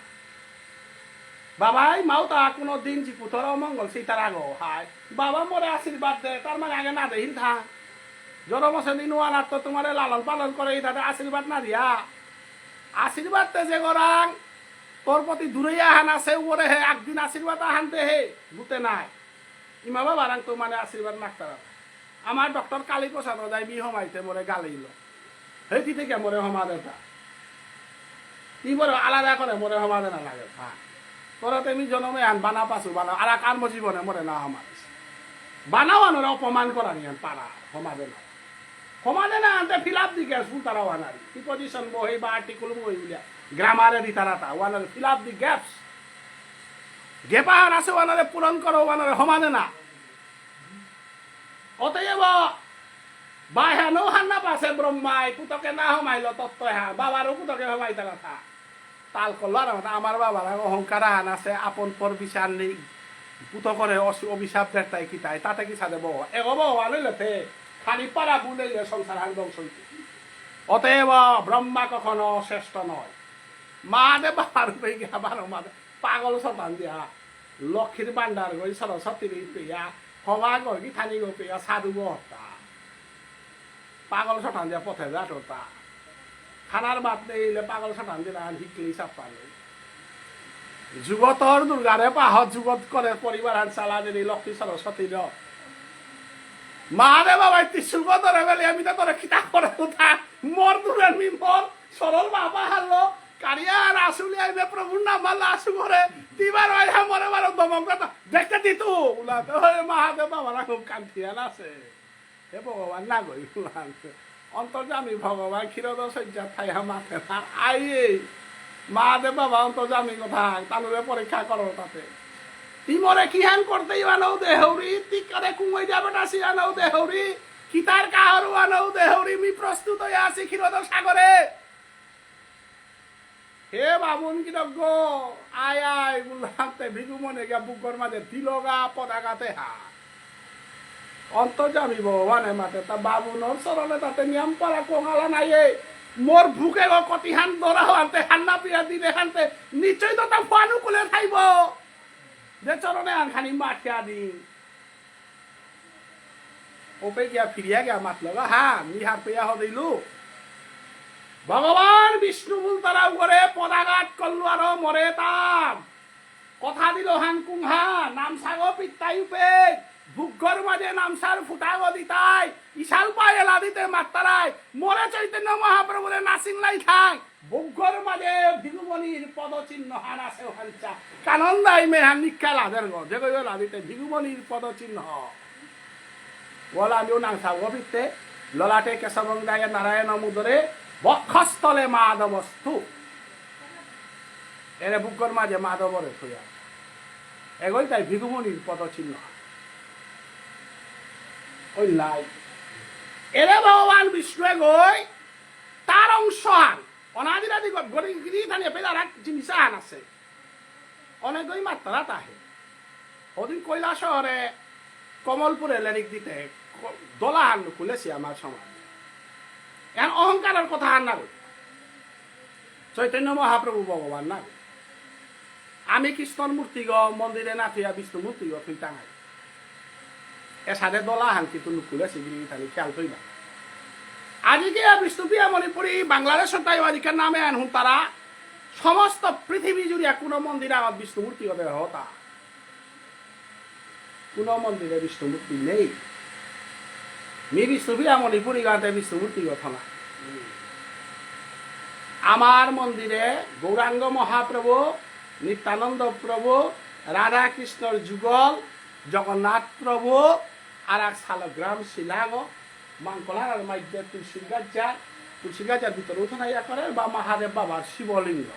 বাবাই মাও তা কোনো দিন জি পুতর অমঙ্গল সেই তারা গো হাই বাবা মোরে আশীর্বাদ দে তার মানে আগে না দেহিন থা জড় বছর দিন আনার তো তোমার লালন পালন করে তাদের আশীর্বাদ না দিয়া আশীর্বাদ যে গরাং তোর প্রতি দূরে আহান আছে ওরে হে একদিন আশীর্বাদ আহান দে হে গুতে নাই ইমা বাবা রাং তো মানে আশীর্বাদ মাগতারা আমার ডক্টর কালী প্রসাদ যাই বি হমাইতে মোরে গালিল হেতি থেকে মোরে হমা দেতা কি বড় আলাদা করে মোরে হমা দেনা লাগে হ্যাঁ তোরা তুমি জন্মে আন বানা পাছু বানা আর কর্ম জীবনে মোরে না হমা বানাও আনোর অপমান করা নিয়ে পারা হমা দেনা সমানে না আনতে ফিলাপ দি গ্যাপস ফুলতারা ওয়ানারি প্রিপজিশন বহি বা আর্টিকেল বহি বলিয়া গ্রামারে দিতারাতা ওয়ানারে ফিলাপ দি গ্যাপস গেপাহার আছে ওয়ানারে পূরণ করো ওয়ানারে সমানে না অতএব বাহেনো হান্না পাশে ব্রহ্মাই পুতকে না সমাইল তত্ত্ব হা বাবারও পুতকে সমাইতে কথা তাল করলো আর আমার বাবার অহংকার হান আছে আপন পর বিচার নেই পুতকরে অভিশাপ দেয় কি তাই তাতে কি সাথে বহ এগো বহানিলেতে খালি পারা বুলাইলে সংসার হান ধ্বংস হইতে অতএব ব্রহ্মা কখনো শ্রেষ্ঠ নয় মা দে বাবার উপরে গিয়া বারো মা পাগল সতান দিয়া লক্ষ্মীর ভান্ডার গই সরস্বতীর পেয়া হওয়া গই থানি গো পেয়া সাধু বহতা পাগল সটান দিয়া পথে যাটা খানার বাদ দিলে পাগল সটান দিয়া হিকলি চাপা নেই যুগতর দুর্গারে পাহত যুগত করে পরিবার হান চালা যদি লক্ষ্মী সরস্বতীর মা রে বাবা ত্রিশুল ধরে গেলে আমি তো তোর খিতা করে উঠা মর দূরের মি মর সরল বাবা হারলো কারিয়ার আসুলি আইবে প্রভুর নাম মাল্লা আসু করে তিবার হয় মরে মারো দমক দেখতে দিতু উলাত মহাদেব বাবা খুব কান্তিয়ান আছে হে ভগবান না গই অন্তর্জামী ভগবান ক্ষীরদ সজ্জা থাই মাথে না আই মহাদেব বাবা অন্তর্জামী কথা তানুরে পরীক্ষা করো তাতে তিমরে কি হান করতে আনৌ দেহরি তিকারে কুমই যাবেটা সি আনৌ দেহরি কিতার কাহারু আনৌ দেহরি মি প্রস্তুত হয়ে আছি ক্ষীরদ সাগরে হে বাবুন কিরজ্ঞ আয় আয় বললামতে ভিগু মনে গিয়া বুকর মাঝে তিলগা পতাকাতে হা অন্তর্জামী ভগবানে মাতে তা বাবুনর চরণে তাতে নিয়ম পারা কঙালা নাই মোর ভুকে গো কতিহান দরা হানতে হান্না পিয়া দিলে হানতে নিশ্চয় তো তা ফানু কুলে খাইব যে চরণে আনখানি মাঠিয়া দি ওপে গিয়া ফিরিয়া গিয়া মাত লগা হা নিহার পেয়া হদিলু ভগবান বিষ্ণু বল তারা উপরে পদাঘাত করলো আর মরে তাম কথা দিল হান কুংহা নাম সাগ পিতাই উপে বুকঘর মাঝে নামসার ফুটাগো দিতাই ইশাল পায়ে লাদিতে মাত্তারাই মরে চৈতন্য মহাপ্রভুরে নাসিং লাই থাক বুকঘর মাঝে ভিগুমনির পদচিহ্ন হান আছে হানচা কানন্দাই মেহান নিক্ষা লাদের গো যে কইবে লাদিতে ভিগুমনির পদচিহ্ন বলা আমিও নাংসাগো পিতে ললাটে কেশবঙ্গায় নারায়ণ মুদরে বক্ষস্থলে মাধবস্তু এরে বুকঘর মাঝে মাধবরে থইয়া এগোই তাই ভিগুমনির পদচিহ্ন ওই লাই এরে ভগবান বিষ্ণু গই তার অংশ আন অনাদিরাদি গরি থানে পেলার এক জিনিস আন আছে অনেকই মাত্রা তাহে ওদিন কৈলা শহরে কমলপুরে লেরিক দিতে দলা আন খুলেছি আমার সমাজ এখন অহংকারের কথা আন না গই চৈতন্য মহাপ্রভু ভগবান না আমি কৃষ্ণর মূর্তি গ মন্দিরে না থিয়া বিষ্ণু মূর্তি গ তুই টাঙাই এসাদে দলা হান কিন্তু নুকুলে সিগিরি থানি খেয়াল কইবা আজকে বিষ্ণুপ্রিয়া মণিপুরী বাংলাদেশের তাইবারিকার নামে আনহুন তারা সমস্ত পৃথিবী জুড়িয়া কোন মন্দিরে আমার বিষ্ণু মূর্তি হবে হতা কোন মন্দিরে বিষ্ণু মূর্তি নেই মি বিষ্ণুপ্রিয়া মণিপুরী গাঁতে বিষ্ণু মূর্তি কথা না আমার মন্দিরে গৌরাঙ্গ মহাপ্রভু নিত্যানন্দ প্রভু রাধা কৃষ্ণর যুগল জগন্নাথ প্রভু আর এক শালগ্রাম শিলাগ মাংকলার মাইজে তুলসী গাছার ভিতরে উঠনাইয়া করে বা মহাদেব বাবার শিবলিঙ্গ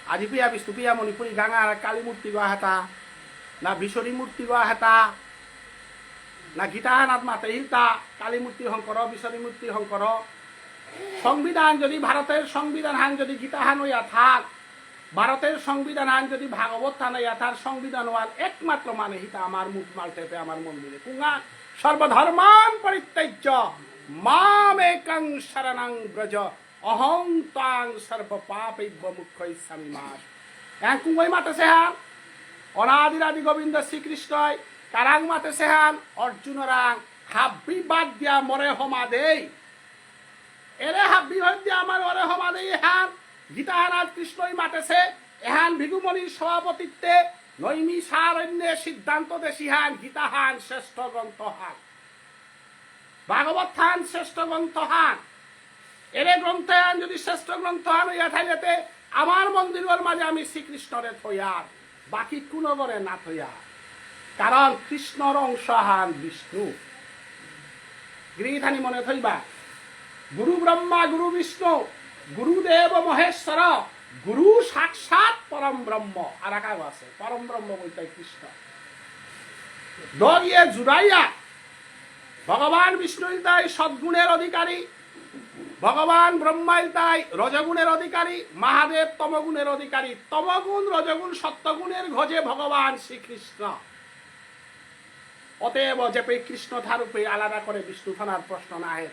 আজি পিয়া বিষ্ণু পিয়া মণিপুরী গাঙার কালী মূর্তি গোয়া হেতা না বিশ্বরী মূর্তি গোয়া হেতা না গীতাহানাথ মাতে হিলতা কালী মূর্তি শঙ্কর বিশ্বরী মূর্তি শঙ্কর সংবিধান যদি ভারতের সংবিধান হান যদি গীতাহান হইয়া থাক ভারতের সংবিধান আইন যদি ভাগবত থানা তার সংবিধান ওয়াল একমাত্র মানে হিতা আমার মুখ মালটেপে আমার মন্দিরে কুঙা সর্বধর্মান পরিত্যাজ্য মাম একং শরণং ব্রজ অহং তাং সর্ব পাপেভ্য মুখ্যই স্বামী মাস এখন কুঙ্গই মাতে সেহান অনাদিরাদি গোবিন্দ শ্রীকৃষ্ণই কারাং মাতে সেহান অর্জুনরাং হাব্বি বাদ দিয়া মরে হমা দেই এরে হাব্বি বাদ দিয়া আমার মরে হমা দেই হান গীতাহানাথ কৃষ্ণই মাতেছে এহান ভিগুমণির সভাপতিত্বে নৈমি সারণ্যে সিদ্ধান্ত দেশিহান গীতাহান শ্রেষ্ঠ গ্রন্থ হান ভাগবত হান শ্রেষ্ঠ গ্রন্থ হান এরে গ্রন্থ হান যদি শ্রেষ্ঠ গ্রন্থ হান হইয়া থাইলেতে আমার মন্দিরের মাঝে আমি শ্রীকৃষ্ণরে থইয়ার বাকি কোন করে না থইয়া কারণ কৃষ্ণর অংশ হান বিষ্ণু গৃহীথানি মনে থইবা গুরু ব্রহ্মা গুরু বিষ্ণু গুরুদেব মহেশ্বর গুরু সাক্ষাৎ পরম ব্রহ্ম আর একা আছে পরম ব্রহ্ম বলতে কৃষ্ণ দগিয়ে জুড়াইয়া ভগবান বিষ্ণু তাই সদ্গুণের অধিকারী ভগবান ব্রহ্মাইল তাই রজগুণের অধিকারী মহাদেব তমগুণের অধিকারী তমগুণ রজগুণ সত্যগুণের ঘোজে ভগবান শ্রীকৃষ্ণ অতএব যেপে কৃষ্ণ থারূপে আলাদা করে বিষ্ণু থানার প্রশ্ন না হে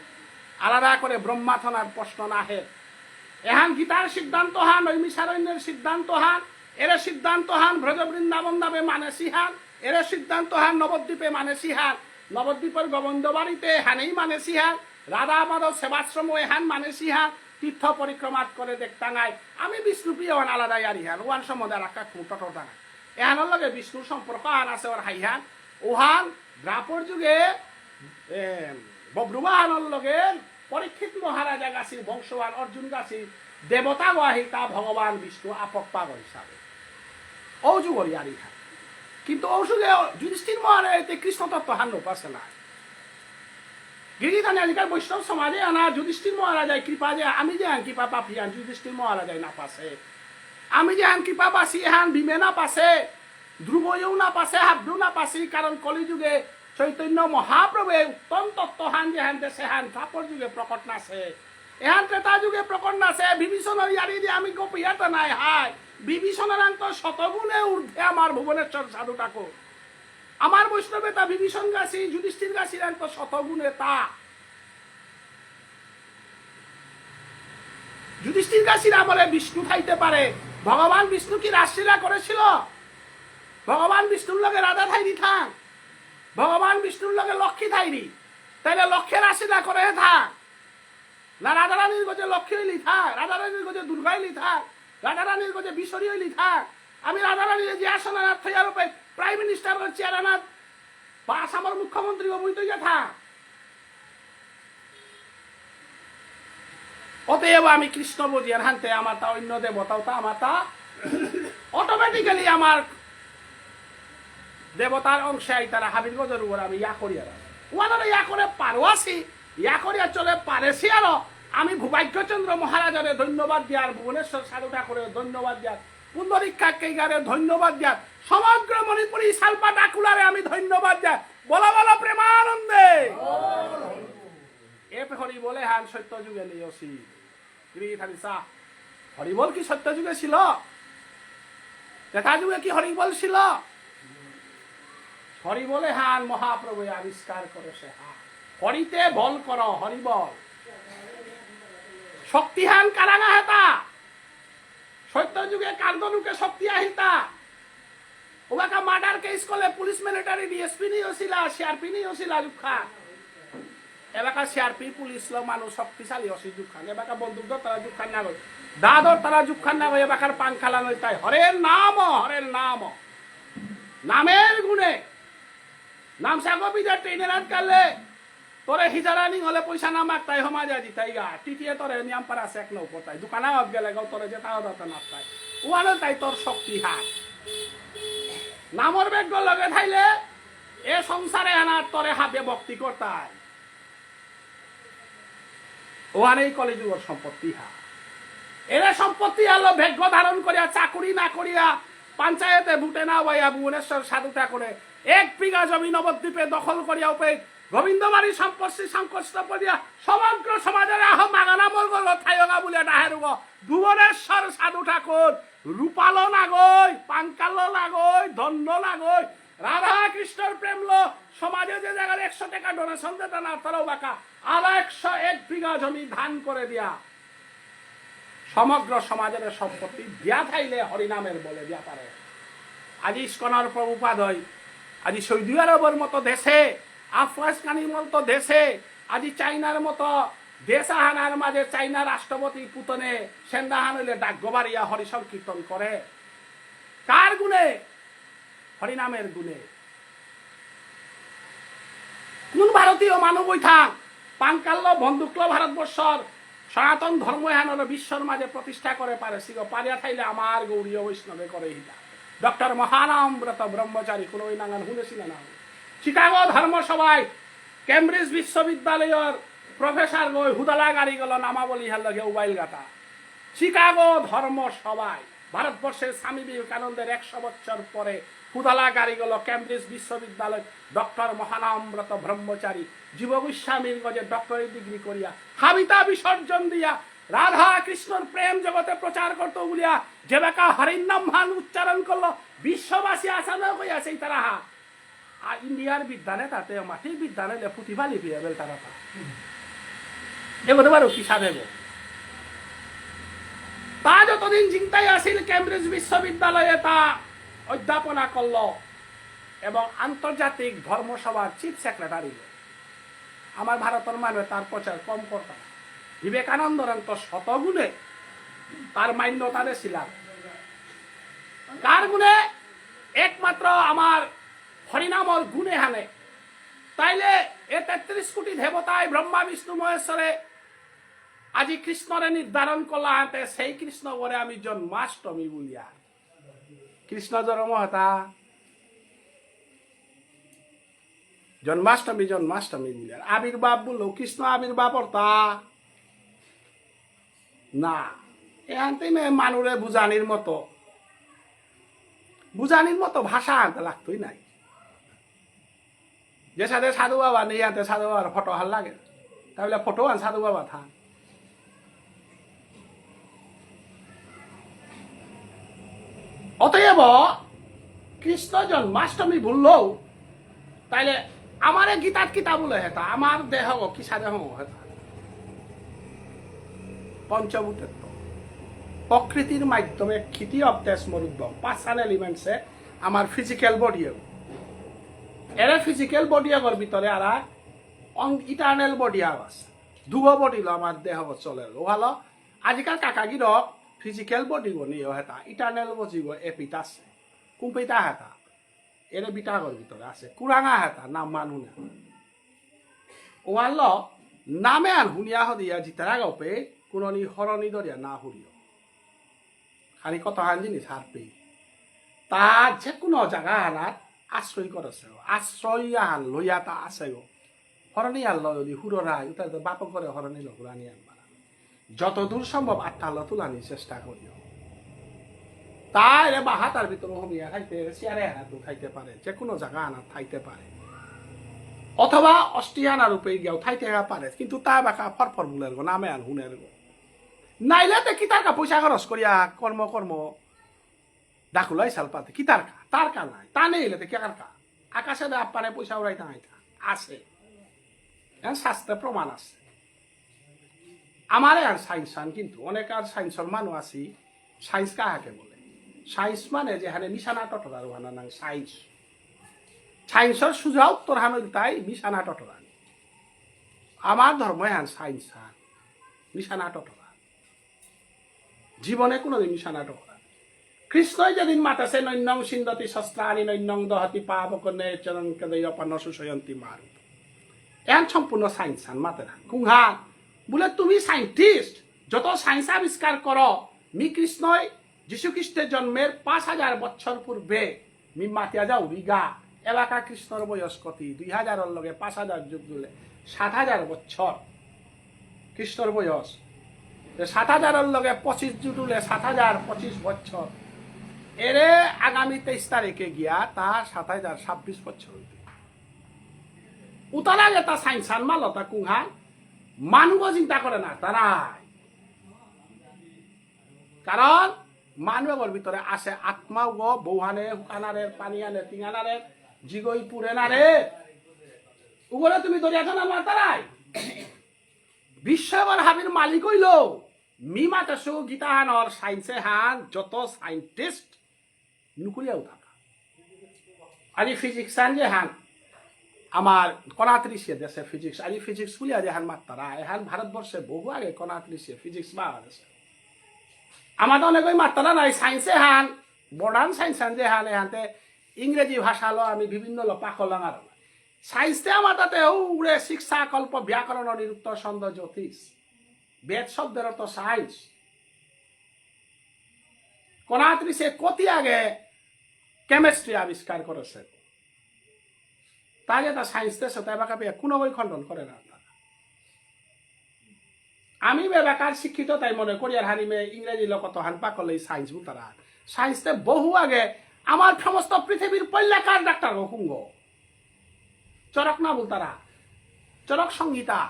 আলাদা করে ব্রহ্মা থানার প্রশ্ন না হে এহান গীতার সিদ্ধান্ত হান ঐমিষারণ্যের সিদ্ধান্ত হান এর সিদ্ধান্ত হান ব্রজ বৃন্দাবন নামে মানে সিহান এর সিদ্ধান্ত হান নবদ্বীপে মানে সিহান নবদ্বীপের গোবিন্দ বাড়িতে হানেই মানে সিহান রাধা মাধব সেবাশ্রম এহান মানে সিহান তীর্থ পরিক্রমাত করে দেখতা নাই আমি বিষ্ণু প্রিয় আলাদাই আর ইহান ওয়ান সম্বন্ধে রাখা খুঁটা নাই এহানোর লগে বিষ্ণুর সম্পর্ক হান আছে ওর হাইহান ওহান দ্রাপর যুগে বব্রুবাহানোর লগে পরীক্ষিত মহারাজা গাছির বংশবান অর্জুন গাছির দেবতা গাহিতা ভগবান বিষ্ণু আপপ্পাগ হিসাবে ও যুগরি আর ইহা কিন্তু ও যুগে যুধিষ্ঠির মহারাজ কৃষ্ণ তত্ত্ব হান উপাসে না গিরিধানী আজিকার বৈষ্ণব সমাজে আনা যুধিষ্ঠির মহারাজায় কৃপা যে আমি যে আন কৃপা পাপি আন যুধিষ্ঠির মহারাজায় না পাশে আমি যে আন কৃপা পাসি হান ভীমে না পাশে ধ্রুবও না পাশে হাবডু না পাসি কারণ কলিযুগে চৈতন্য মহাপ্রভে উত্তম তত্ত্ব হান যে হান দেশে হান তাপর যুগে প্রকট নাছে এহান ত্রেতা যুগে প্রকট নাছে বিভীষণের ইয়ারি দিয়ে আমি গোপিয়াতে নাই হাই বিভীষণের আন্ত শতগুণে ঊর্ধ্বে আমার ভুবনেশ্বর সাধু ঠাকুর আমার বৈষ্ণবে তা বিভীষণ গাছি যুধিষ্ঠির গাছির আন্ত শতগুণে তা যুধিষ্ঠির গাছিরা বলে বিষ্ণু খাইতে পারে ভগবান বিষ্ণু কি রাশিরা করেছিল ভগবান বিষ্ণুর লগে রাধা থাইনি থাক ভগবান বিষ্ণুর লগে লক্ষ্মী থাইনি তাইলে লক্ষ্যের রাশিরা করে থাক না রাধারানীর গজে লক্ষ্মী হইলি থাক রাধারানীর গজে দুর্গা হইলি থাক রাধারানীর গজে বিশ্বরী হইলি থাক আমি রাধারানীর যে আসনানাথ থইয়ারূপে প্রাইম মিনিস্টার চেয়ারানাথ বা আসামের মুখ্যমন্ত্রী বই তো থাক অতএব আমি কৃষ্ণ বুঝি আর হানতে আমার তা অন্য দেবতাও তা আমার তা অটোমেটিক্যালি আমার দেবতার অংশে তারা হাবির গজের উপর আমি ইয়া করি আর ওনারা ইয়া করে পারো আছি ইয়া করিয়া চলে পারেছি আর আমি ভূভাগ্যচন্দ্র মহারাজারে ধন্যবাদ দিয়ার ভুবনেশ্বর সাধু ঠাকুরের ধন্যবাদ দিয়ার পুন্দরীক্ষা কেগারে ধন্যবাদ দিয়ার সমগ্র মণিপুরী সালপা ডাকুলারে আমি ধন্যবাদ দিয়ার বলা বলা প্রেমানন্দে এ হরি বলে হান সত্য যুগে নিয়সি হরিবল কি সত্য যুগে ছিল দেখা যুগে কি হরিবল ছিল হরিবলে হান মহাপ্রভু আবিষ্কার করেছে হরিতে বল কর হরিবল শক্তিহান কারাঙা হেতা সত্য যুগে কার্দনুকে শক্তি আহিতা ওবাকা মার্ডার কেস করলে পুলিশ মিলিটারি ডিএসপি নি হছিল সিআরপি নি হছিল যুক্ষা এবাকা সিআরপি পুলিশ লো মানুষ শক্তিশালী হসি যুক্ষান এবাকা বন্দুক ধর তারা যুক্ষান না গই দাদর তারা যুক্ষান না গই এবাকার পান খালা নই তাই হরের নাম নামের গুণে নাম সাগবিদা ট্রেনের আটকালে তোরে হিজারানি হলে পয়সা না মাগ তাই হমা যায় তাই গা টিটিয়ে তোরে নিয়ম পারা এক নৌ তাই দোকানে গেলে গাও তোরে যে তাও দাতা না তাই ওয়ানো তাই তোর শক্তি হাত নামর বেগ লগে থাইলে এ সংসারে আনার তোরে হাবে ভক্তি করতাই ওয়ানেই কলিযুগের সম্পত্তি হা এরে সম্পত্তি আলো ভাগ্য ধারণ করিয়া চাকুরি না করিয়া পঞ্চায়েতে ভুটে না বাইয়া ভুবনেশ্বর সাধুটা করে 1 বিঘা জমি নবদ্বীপে দখল করিয়া উপে গোবিন্দবাড়ি সম্পত্তি সংকষ্ট করিয়া সমগ্র সমাজের আহ মাগানা মর্গল থাইগা বলিয়া ডাহেরুগ ভুবনেশ্বর সাধু ঠাকুর রূপালো লাগই পাঙ্কালো লাগই ধন্য লাগই রাধা কৃষ্ণর প্রেম লো সমাজে যে জায়গায় 100 টাকা ডোনেশন দিতে না তারাও বাকা আর 101 বিঘা জমি ধান করে দিয়া সমগ্র সমাজের সম্পত্তি দিয়া থাইলে হরিনামের বলে দিয়া পারে আজি ইস্কনের প্রভুপাদ হয় আজি সৌদি আরবের মতো দেশে আফগানিস্তানের মতো দেশে আজি চাইনার মতো দেশ আহানার মাঝে চাইনা রাষ্ট্রপতি পুতনে সেন্দাহান হইলে ডাকগোবারিয়া হরি সংকীর্তন করে কার গুণে হরিনামের গুণে কোন ভারতীয় মানব থাক পাঙ্কাল্য বন্ধুক্ল ভারতবর্ষর সনাতন ধর্ম এহানোর বিশ্বর মাঝে প্রতিষ্ঠা করে পারে সিগ পারিয়া থাইলে আমার গৌরীয় বৈষ্ণবে করে হিতা ডক্টর মহানাম ব্রত ব্রহ্মচারী কোন ওই নাঙ্গান শুনেছিল না চিকাগো ধর্মসভায় কেমব্রিজ বিশ্ববিদ্যালয়ের প্রফেসর গৈ হুদালা গাড়ি গেল নামাবলী হার লগে উবাইল গাতা শিকাগো ধর্ম সভায় ভারতবর্ষের স্বামী বিবেকানন্দের 100 বছর পরে হুদালা গাড়ি গেল কেমব্রিজ বিশ্ববিদ্যালয় ডক্টর মহানামব্রত ব্রহ্মচারী জীব গোস্বামীর গজে ডক্টরেট ডিগ্রি করিয়া হাবিতা বিসর্জন দিয়া রাধা কৃষ্ণর প্রেম জগতে প্রচার করতো বলিয়া যে বেকা হরির নাম মান উচ্চারণ করলো বিশ্ববাসী আসানো হইয়াছে তারা আর ইন্ডিয়ার বিদ্যানে তাতে মাটির বিদ্যানে প্রতিভা লিপিয়ে বেল তারা এগোতে পারো কি সাধে তা যতদিন চিন্তায় আসিল কেমব্রিজ বিশ্ববিদ্যালয়ে তা অধ্যাপনা করল এবং আন্তর্জাতিক ধর্মসভার চিফ সেক্রেটারি আমার ভারতের মানুষ তার প্রচার কম করত বিবেকানন্দর তো শতগুণে তার মান্যতা ছিলাম কার গুণে একমাত্র আমার হরিনামর গুণে হানে তাইলে এ 33 কোটি দেবতায় ব্রহ্মা বিষ্ণু মহেশ্বরে আজি কৃষ্ণরে নির্ধারণ করলা হাতে সেই কৃষ্ণ বলে আমি জন্মাষ্টমী বলিয়া কৃষ্ণ জন্ম হতা জন্মাষ্টমী জন্মাষ্টমী বলিয়া আবির্ভাব বললো কৃষ্ণ আবির্ভাব অর্থা না এখানতে মানুরে বুঝানির মতো ভাষা আনতে লাগতোই নাই যে সাথে সাধু বাবা নেই আনতে সাধু বাবার ফটো ভাল লাগে তাহলে ফটো আন সাধু বাবা থান অতএব কৃষ্ণ জন্মাষ্টমী ভুললেও তাইলে আমার গীতাত কিতা বলে হেতা আমার দেহ কি সাদেহ হেতা পঞ্চভূতের প্রকৃতির মাধ্যমে ক্ষিতি অফ দেশ মরুদ্ভ 5 এলিমেন্টসে আমার ফিজিক্যাল বডি এর ফিজিক্যাল বডি আগর ভিতরে আর ইটার্নাল বডি আছে দুগো বডি আমার দেহ চলে ভালো আজিকাল কাকাগির ফিজিক্যাল বডি গো নিয়ে হেতা ইটার্নাল বডি গো এপিট আছে কুম্পিতা হেতা এর বিটাগর ভিতরে আছে কুরাঙা হেতা নাম মানু না ওয়াল নামে আর হুনিয়া হদিয়া জিতারা গপে কোননি হরনি দরিয়া না হুরিও খালি কত হান জিনিস হারপে তা যে কোনো জায়গা হানার আশ্রয় করেছে আশ্রয় আন লইয়া তা আছে গো হরনি আর লদি হুররাই তাদের বাপ করে হরনি লহুরানি আনবা যতদূর সম্ভব আটটা তুলানি চেষ্টা করিও তাই রে বা হাতার ভিতরে হমিয়া খাইতে চেয়ারে হাত খাইতে পারে যে কোনো জায়গা আনার থাইতে পারে অথবা অস্ট্রিয়ানা রূপে গিয়েও থাইতে পারে কিন্তু তা বাঁকা ফরফর বুলের গো নামে আন হুনের গো নাইলে কি তারকা পয়সা খরচ করিয়া কর্ম ডাকুলাই সাল পাতে কি তারকা নাই তা নেই কে কারকা আকাশে আপানে পয়সা উড়াই তাইতা আছে শাস্ত্রে প্রমাণ আছে আমার আর সাইন্স কিন্তু অনেক আর সাইন্সের মানুষ আছি সাইন্স কাহাকে বলে সাইন্স মানে যেখানে মিশানা টটরার ওহানা নাং সাইন্সের সুজা উত্তর হান তাই মিশানা টটরান আমার ধর্ম হ্যান সাইন্স হান মিশানা টটরা জীবনে কোনোদিন মিশানা টটরা কৃষ্ণই যেদিন মাতাছে নৈন্যং সিন্ধতি শস্ত্রাণী নৈন্যং দহতি পাবকনে চরণ কেদয় অপন্ন সুশয়ন্তী মারু এন সম্পূর্ণ সাইন্স হান মাতেরা কুংহান বলে তুমি সাইন্টিস্ট যত সাইন্স আবিষ্কার করো মি কৃষ্ণই যীশু খ্রিস্টের জন্মের 5000 বছর পূর্বে মি মাতিয়া যাও রিগা এলাকা কৃষ্ণর বয়স কতি 2000 লগে 5000 যুগ দিলে 7000 বছর কৃষ্ণর বয়স 7000 লগে 25 জুটুলে 7025 বছর এরে আগামী 23 তারিখে গিয়া তা 7026 বছর উতালা যেটা সাইন্স আনমালতা কুংহা মানুষ চিন্তা করে না তারাই কারণ মানুষের ভিতরে আছে আত্মা গো বৌহানে হুকানারে পানি আনে টিঙানারে জিগই পুরে না রে উগলে তুমি দরিয়াটা নামা তারাই বিশ্ববার হাবির মালিক হইল মিমাতাসু গীতা হানর সাইন্সে হান যত সাইন্টিস্ট নুকুলিয়াও থাকা আজি ফিজিক্স হান যে হান আমার কনাত্রিশে দেশে ফিজিক্স আজি ফিজিক্স বলিয়া যে হান মাত্তারা এহান ভারতবর্ষে বহু আগে কনাত্রিশে ফিজিক্স বা দেশে আমাদের অনেক ওই মাত্রা নাই সাইন্সে হান মডার্ন সাইন্স হান যে হান এহানতে ইংরেজি ভাষা লো আমি বিভিন্ন লো পাকলাম আর সাইন্সতে আমার তাতে উড়ে শিক্ষা কল্প ব্যাকরণ নিরুত্তর ছন্দ জ্যোতিষ বেদ শব্দের অর্থ সাইন্স কনাত্রিশে কতি আগে কেমিস্ট্রি আবিষ্কার করেছে তাই এটা সায়েন্স দেশে তাই বাকা কোনো বই খণ্ডন করে না। আমি বেকার শিক্ষিত তাই মনে করি আর হারিমে ইংরেজি লোকত হান পাকলে সায়েন্স তারা সায়েন্সে বহু আগে আমার সমস্ত পৃথিবীর পল্লাকার ডাক্তার হুঙ্গ চরক না তারা চরক সংহিতা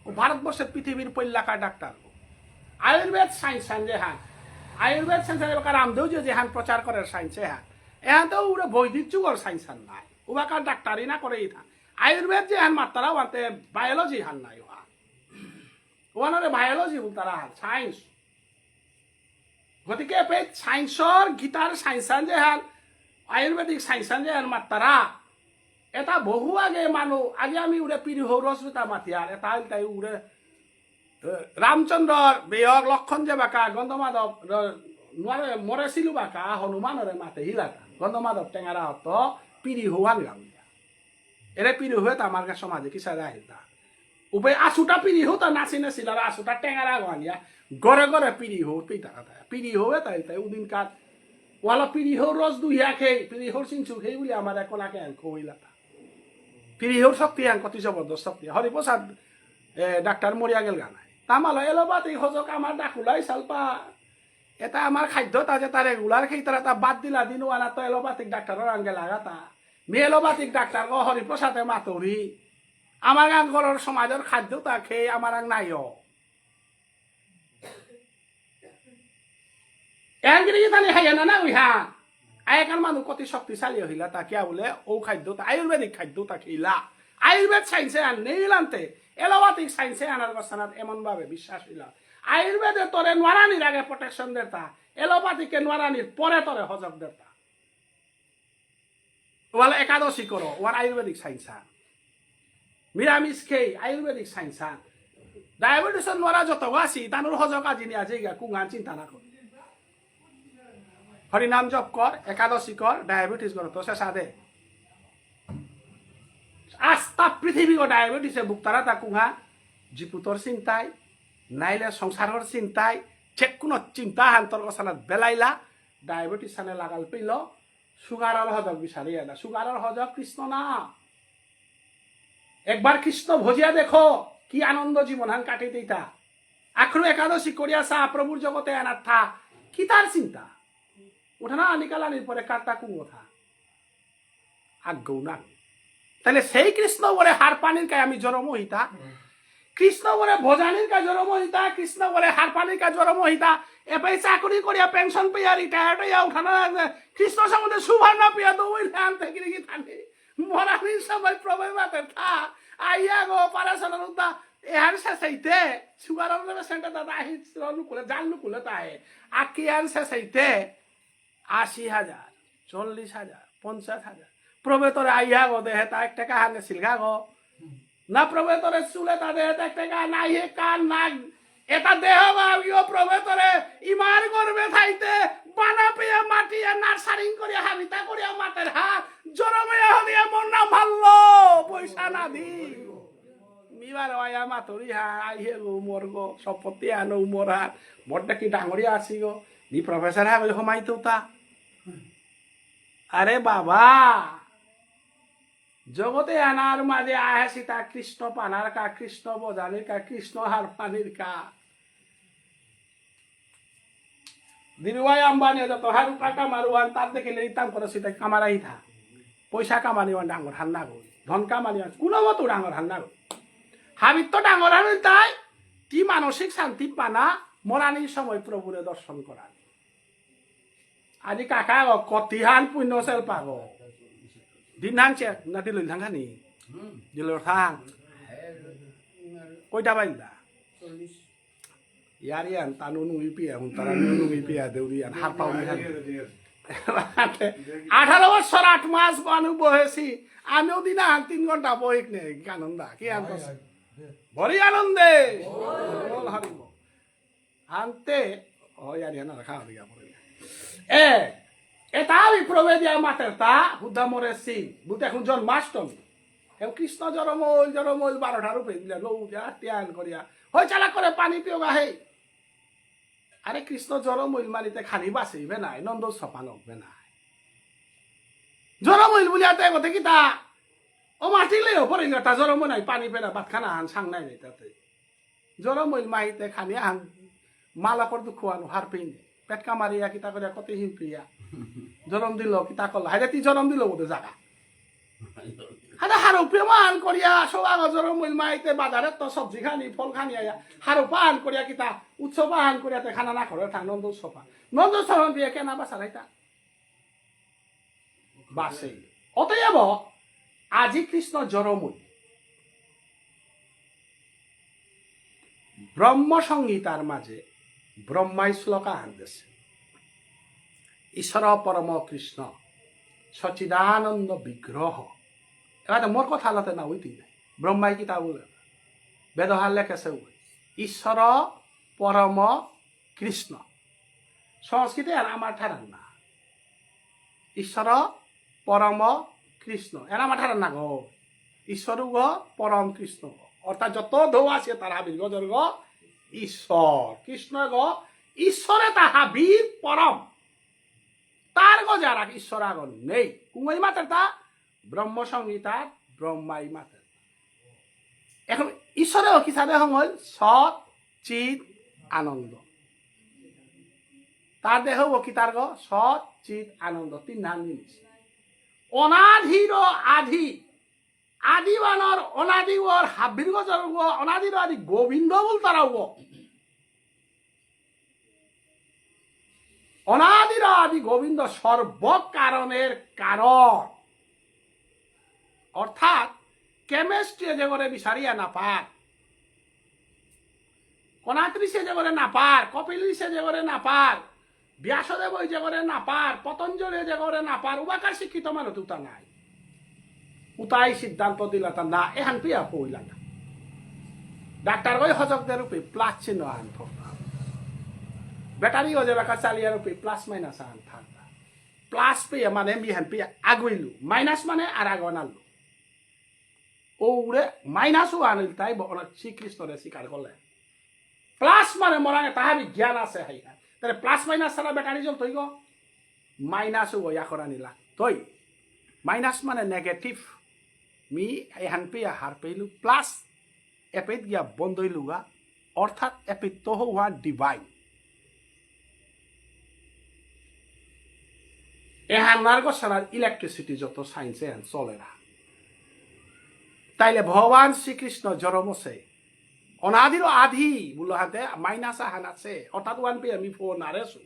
ও ভারতবর্ষের পৃথিবীর পল্লাকার ডাক্তার আয়ুর্বেদ সায়েন্স যে হ্যাঁ আয়ুর্বেদ সায়েন্স রামদেও যে হ্যাঁ প্রচার করে সায়েন্সে হ্যাঁ এখান তো ওরা বৈদিক যুগর সায়েন্স হান নাই ওবাকার ডাক্তারই না করে আয়ুর্বেদ যে হ্যাঁ মাত্রা ওয়াতে বায়োলজি হান নাই ওয়ানরে বায়োলজি তারা সায়েন্স গতিকে সায়েন্সর গীতার সায়েন্সান যে হান আয়ুর্বেদিক সায়েন্সান যে হান মাত্রা এটা বহু আগে মানুষ আগে আমি উড়ে পিড়ি হৌ রসতা মাতিয়ার এটা তাই উড়ে রামচন্দ্রর বেয়ক লক্ষণ যে বাকা গন্ধমাধব মরেছিল বাকা হনুমানরে মাতে হিলাটা গন্ধমাধব টেঙারা হত পিড়ি হওয়ান গাউলিয়া এরে পিড়ি হয়ে তো আমার সমাজে কিসা আহিলতা উপায় আসুটা পিড়ি হো তা নাচি নাছিল আর আসুটা টেঙারা গালিয়া গড়ে গড়ে পিড়ি হো পিতা কথা পিড়ি হয়ে তাই তাই উদিন কাত ওয়ালা পিড়ি হো রস দুইয়া খেয়ে পিড়ি হোর চিনছু খেয়ে বলে আমার একলাকে খইলাটা পিড়ি হোর শক্তি কত জবরদস্ত শক্তি হরিপ্রসাদ ডাক্তার মরিয়া গেল গানায় তামালো এলোপাতি হজক আমার ডাকুলাই সালপা এটা আমার খাদ্য তা যে তার রেগুলার খেয়ে তারা তা বাদ দিলা দিন ওয়ালা তো এলোপাতিক ডাক্তারের আঙ্গে লাগাতা মে এলোপাতিক ডাক্তার ও হরিপ্রসাদে মাতরি আমার আঙ্গলের সমাজের খাদ্য তা খেয়ে আমার আং নাই এঙ্গিরি তানি খাইয়া না ওই হ্যাঁ আগেকার মানুষ কত শক্তিশালী হইলা তা কিয়া বলে ও খাদ্য তা আয়ুর্বেদিক খাদ্য তা খেলা আয়ুর্বেদ সাইন্সে আন নেইলান্তে এলোপাতিক সাইন্সে আনার বসানাত এমন ভাবে বিশ্বাস হইলা আয়ুর্বেদে তোরে নোয়ারানির আগে প্রোটেকশন দেতা এলোপাতিকে নোয়ারানির পরে তোরে হজক দেতা ওয়ালা একাদশী করো ওয়ার আয়ুর্বেদিক সাইন্স নিরামিষ খেয়ে আয়ুর্বেদিক সাইন্স ডায়াবেটিসের নোয়ারা যত আসি তানোর হজক আজি নিয়ে আজি কুঙান চিন্তা না কর হরিনাম জপ কর একাদশী কর ডায়াবেটিস কর তো শেষা দে আস্তা পৃথিবী ও ডায়াবেটিসে ভুক্তারা তা কুঙা জিপুতর চিন্তায় নাইলে সংসারের চিন্তায় যে কোনো চিন্তা হান্তর গছানাত বেলাইলা ডায়াবেটিস সানে লাগাল পেল সুগারের হজক বিচারি না সুগারের হজক কৃষ্ণ না একবার কৃষ্ণ ভজিয়া দেখো কি আনন্দ জীবন হান কাটি দিতা আখরু একাদশী করিয়া সা প্রভুর জগতে আনার থা কি তার চিন্তা উঠানা আনিকালানির পরে কারটা কুম কথা আজ্ঞৌ না তাহলে সেই কৃষ্ণ বলে হার পানির কায় আমি জড়মোহিতা কৃষ্ণ বলে ভোজানির কাজ জড়মোহিতা কৃষ্ণ বলে হার পানির কাজ জড়মোহিতা এপাই চাকরি করিয়া পেনশন পেয়া রিটায়ার্ড হইয়া উঠানা কৃষ্ণ সম্বন্ধে সুবর্ণ পেয়া তো ওই ধান থেকে কি থানে মরানির সময় প্রবল মাতে থা আইয়া গো পারাসনের উদ্দা এহার শেষাইতে সুগারের পেশেন্টের দাদা আহি লুকুলে জাল লুকুলে তাই আকি আর শেষাইতে ৮০,০০০ ৪০,০০০ ৫০,০০০ প্রবেতরে আইয়া গো দেহে তা ১ টাকা হানে সিলগা গো না প্রবেতরে চুলে তা দেহে ১ টাকা নাই হে কান নাক এটা দেহ গিয়ে প্রবেতরে ইমার করবে থাইতে বানা পেয়ে মাটিয়ে নার্সারিং করিয়া হাবিতা করিয়া মাটের হাত জরমে হলিয়া মন না ভাল্লো পয়সা না দি মিবার আয়া মাতরি হা আইহে গো মোর গো সম্পত্তি আনো মোর হাত বড়টা কি ডাঙরিয়া আসি গো নি প্রফেসর হা গো হমাইতো তা আরে বাবা জগতে আনার মাঝে আহাসি তা কৃষ্ণ পানার কা কৃষ্ণ বজানির কা কৃষ্ণ হার পানির কা দিলুয়াই আম্বানি যত হারু টাকা মারুয়ান তার দেখে ইতাম করে সেটা কামারাই থা পয়সা কামানিওয়ান ডাঙর হান্না গো ধন কামানিওয়ান কোনো মতো ডাঙর হান্না গো হাবিত তো ডাঙর হান তাই কি মানসিক শান্তি পানা মরানির সময় প্রভুরে দর্শন করা আজি কাকা কতিহান পুণ্য চেল পাব দিন হান চেক না দিল থানি দিল থাং কইটা বাইন্দা ইয়ার ইয়ান তানু নুই পিয়া হুন তারা নুই পিয়া দেউরিয়ান হাত পাউনি হান 18 বছর 8 মাস বানু বহেছি আমিও দিনা 3 ঘন্টা বহিক নে আনন্দা কি আনন্দ বড়ি আনন্দে বল হরিব আনতে ও ইয়ার ইয়ান রাখা দিয়া পড়ে এটা বিপ্রবে দিয়া মাতের তা হুদা মরে সিং বুতে এখন জন্মাষ্টমী এখন কৃষ্ণ জরমল 12টা রূপে দিলে লৌ যা ত্যান করিয়া হই চালা করে পানি পিওগা হে আরে কৃষ্ণ জরমল মানিতে খানি বাঁচিবে নাই নন্দ সপান হবে নাই জরমল বলিয়া তাই কথা কি তা ও মাতিলেও পরে তা জ্বর নাই পানি পেনা ভাত খানা আন সাং নাই নাই তাতে জ্বর মইল মাহিতে খানি আন মালাপর দুখুয়ানো হার পেইনে পেট কামারিয়া কিতা করে কত হিমপ্রিয়া জনম দিল কিতা করল হাইরে তুই জনম দিল বোধ জাগা হাতে হারো প্রেমান করিয়া সব আগ জনম মইল মাহিতে বাজারে তো সবজি খানি ফল খানি আয়া হারো পান করিয়া কিতা উৎসব পান করিয়াতে খানা না করে থাক নন্দ উৎসবা নন্দ উৎসব দিয়ে কেনা বাসা রাইতা বাসে অতএব আজি কৃষ্ণ জরমুই ব্রহ্ম সংহিতার মাঝে ব্রহ্মাই শ্লোকা আনতেছে ঈশ্বর পরম কৃষ্ণ সচিদানন্দ বিগ্রহ এবার মোর কথা আলাতে না ওইটি নাই ব্রহ্মাই কিতা বলে বেদহার লেখেছে ঈশ্বর পরম কৃষ্ণ সংস্কৃতে আর আমার ঠারান না ঈশ্বর পরম কৃষ্ণ এরা আমার ঠারান না গো ঈশ্বর গো পরম কৃষ্ণ অর্থাৎ যত ঢৌ আছে তার হাবির গজর গ ঈশ্বর কৃষ্ণ গ ঈশ্বরে তাহা বীর পরম তার গজারা ঈশ্বর আগন নেই কুমাই মাতের তা ব্রহ্ম সংহিতার ব্রহ্মাই মাতের এখন ঈশ্বরেও কি সাথে হল সৎ চিত আনন্দ তার দেহ কি তার গ সৎ চিত আনন্দ তিন নাম জিনিস অনাধির আধি আদিবানর অনাদিবর হাবির গজর অনাদির আদি গোবিন্দ বল তারাও অনাদির আদি গোবিন্দ সর্বকারণের কারণ অর্থাৎ কেমিস্ট্রি যে করে বিচারিয়া না পার কনাত্রিশে যে করে না পার কপিলিশে যে করে না পার ব্যাসদেব যে করে না পার পতঞ্জলি যে করে না পার উবাকার শিক্ষিত মানুষ উতা নাই উতাই সিদ্ধান্ত দিলা তা না এহান পিয়া পইলা না ডাক্তার ওই হজকদের রূপে প্লাস চিহ্ন আন ব্যাটারি ও যে বাকা চালিয়ার রূপে প্লাস মাইনাস আন থাকবা প্লাস পেয়ে মানে মিহান পেয়ে আগুইলু মাইনাস মানে আর আগানালু ও উড়ে মাইনাসও আনিল তাই শ্রীকৃষ্ণরে স্বীকার করলে প্লাস মানে মরা তাহা বিজ্ঞান আছে হাইয়া তাহলে প্লাস মাইনাস ছাড়া ব্যাটারি চল তৈ গো মাইনাসও ইয়াকর আনিলা তৈ মাইনাস মানে নেগেটিভ মি এহান পেয়ে হার পেইলু প্লাস এপেত গিয়া বন্ধ হইলুগা অর্থাৎ এপিত তো হওয়া ডিভাইন এহানার গোসার ইলেকট্রিসিটি যত সাইন্সে এহান চলে না তাইলে ভগবান শ্রীকৃষ্ণ জরমসে অনাদির আধি বলো হাতে মাইনাস আহান আছে অর্থাৎ ওয়ান পে আমি ফোন আরেছো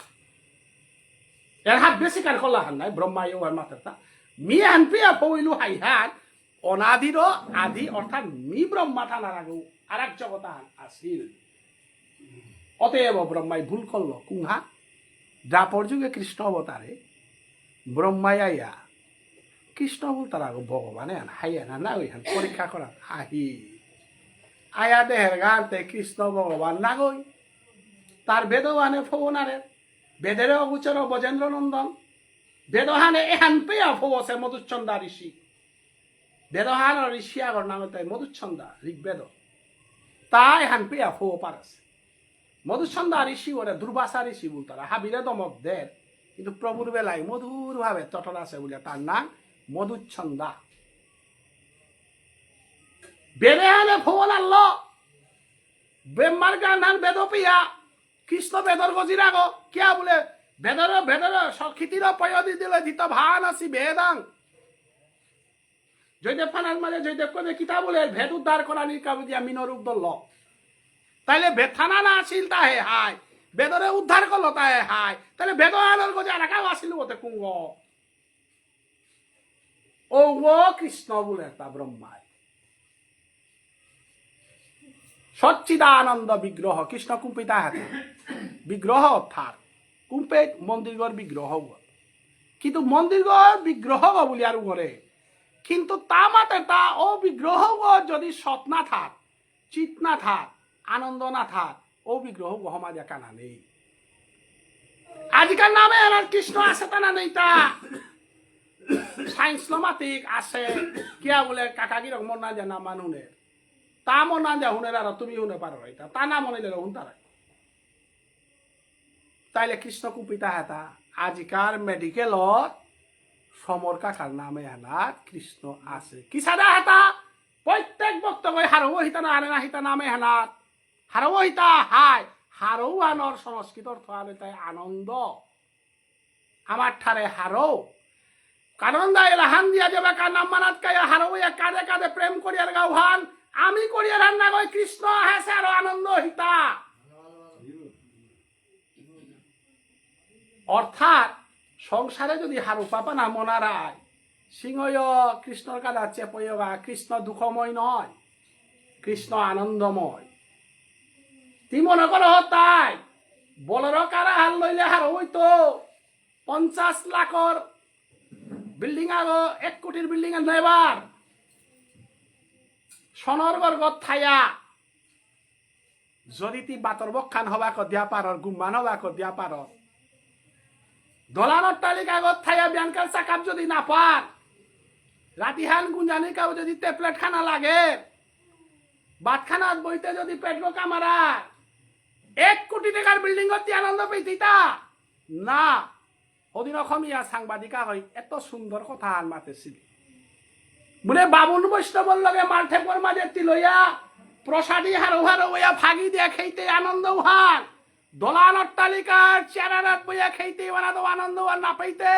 এর হাত বেশি কার কলা হান নাই ব্রহ্মাই ওয়ান মাত্রা মি হান পিয়া পইলু হাই হান অনাদির আধি অর্থাৎ মি ব্রহ্মা থানার আগু আর এক জগৎ আসিল অতএব ব্রহ্মাই ভুল করলো কুহা দ্রাপর যুগে কৃষ্ণ অবতারে ব্রহ্মাই আইয়া কৃষ্ণ বল তার আগু ভগবানে হাইয়া না ওইখান পরীক্ষা করা হাহি আয়া দেহের গানতে কৃষ্ণ ভগবান না গই তার বেদবানে ফবনারে বেদের অগুচর বজেন্দ্র নন্দন বেদহানে এহান পেয়া ফবসে মধুচ্ছন্দা ঋষি বেদহান ঋষি আগর নাম তাই মধুচ্ছন্দা ঋগ্বেদ তা এহান পেয়া ফব পারছে মধুচ্ছন্দা ঋষি ওরে দুর্বাসা ঋষি বল তারা হাবিরে দমক দের কিন্তু প্রভুর বেলায় মধুর ভাবে চটল আছে বলে তার নাম মধুচ্ছন্দা বেদে আনে ফোন আনলো ব্রহ্মার গান বেদ পিয়া কৃষ্ণ বেদর গজিরা গো কিয়া বলে বেদর সক্ষিতির পয়দি দিলে দিত ভান আসি বেদাং জয়দেব ফানার মাঝে জয়দেব কবে কিতা বলে ভেদ উদ্ধার করা নিকাম দিয়া মিনরূপ দল তাইলে ভেদ থানা না আসিল তাহে হাই বেদরে উদ্ধার করলো তাহে হাই তাহলে বেদ আনার গজে রাখাও আসিল বতে কুঙ্গ ও কৃষ্ণ বলে তা ব্রহ্মায় সচ্চিদানন্দ বিগ্রহ কৃষ্ণ কুম্পিতা হাতে বিগ্রহ অর্থাৎ কুম্পে মন্দিরগর বিগ্রহ কিন্তু মন্দিরগর বিগ্রহ বলি আর ঘরে কিন্তু তা মাতে তা ও বিগ্রহ যদি সৎ না থাক চিত না থাক আনন্দ না থাক ও বিগ্রহ গহমা দেখা না নেই আজকাল নামে আর কৃষ্ণ আছে তা না নেই তা সাইন্স লমাতিক আছে কিয়া বলে কাকাগির মন না জানা মানুনের তা মন না যা হুনের আর তুমি হুনে পারো এটা তা না মনে দিলে হুন তারা তাইলে কৃষ্ণ কুপিতা হেতা আজিকার মেডিকেলত সমর কাকার নামে হেনাত কৃষ্ণ আছে কি সাদা হেতা প্রত্যেক বক্তব্য হারও হিতা না আনে না হিতা নামে হেনাত হারও হিতা হাই হারও আনর সংস্কৃত অর্থ আলে তাই আনন্দ আমার ঠারে হারও কারণ দা এলাহান দিয়া যাবে কার নাম মানাত কায়া হারও কাঁধে কাঁধে প্রেম করিয়ার গাওহান আমি করিয়ার রান্না কই কৃষ্ণ হেসে আরো আনন্দ হিতা অর্থাৎ সংসারে যদি হারু পাপা না মনারায় সিংহয় কৃষ্ণর কাদা চেপয়গা কৃষ্ণ দুঃখময় নয় কৃষ্ণ আনন্দময় তি মনে করো তাই বলর কারা হাল লইলে হার হইতো 50 লাখর বিল্ডিং আগো 1 কোটির বিল্ডিং নেবার সনর গর্গত থাইয়া যদি তি বাতর বখান হবা কদিয়া পারর গুম্বান হবা কদিয়া পারর দলানোর তালিকাগত থাইয়া ব্যাংকার চাকাপ যদি না পার রাতিহান গুঞ্জানি কাউ যদি টেবলেট খানা লাগে বাতখানাত বইতে যদি পেট্রো কামারা 1 কোটি টাকার বিল্ডিং অতি আনন্দ পেতিতা না ওদিন অসমীয়া সাংবাদিকা হই এত সুন্দর কথা আন মাতেছিল বলে বাবুল বৈষ্ণবর লগে মালঠেপর মাঝে তিলইয়া প্রসাদী হারো হারো হইয়া ভাগি দিয়া খাইতে আনন্দ উহান দলান অট্টালিকার চেরারাত বইয়া খাইতে বানাতো আনন্দ আর না পাইতে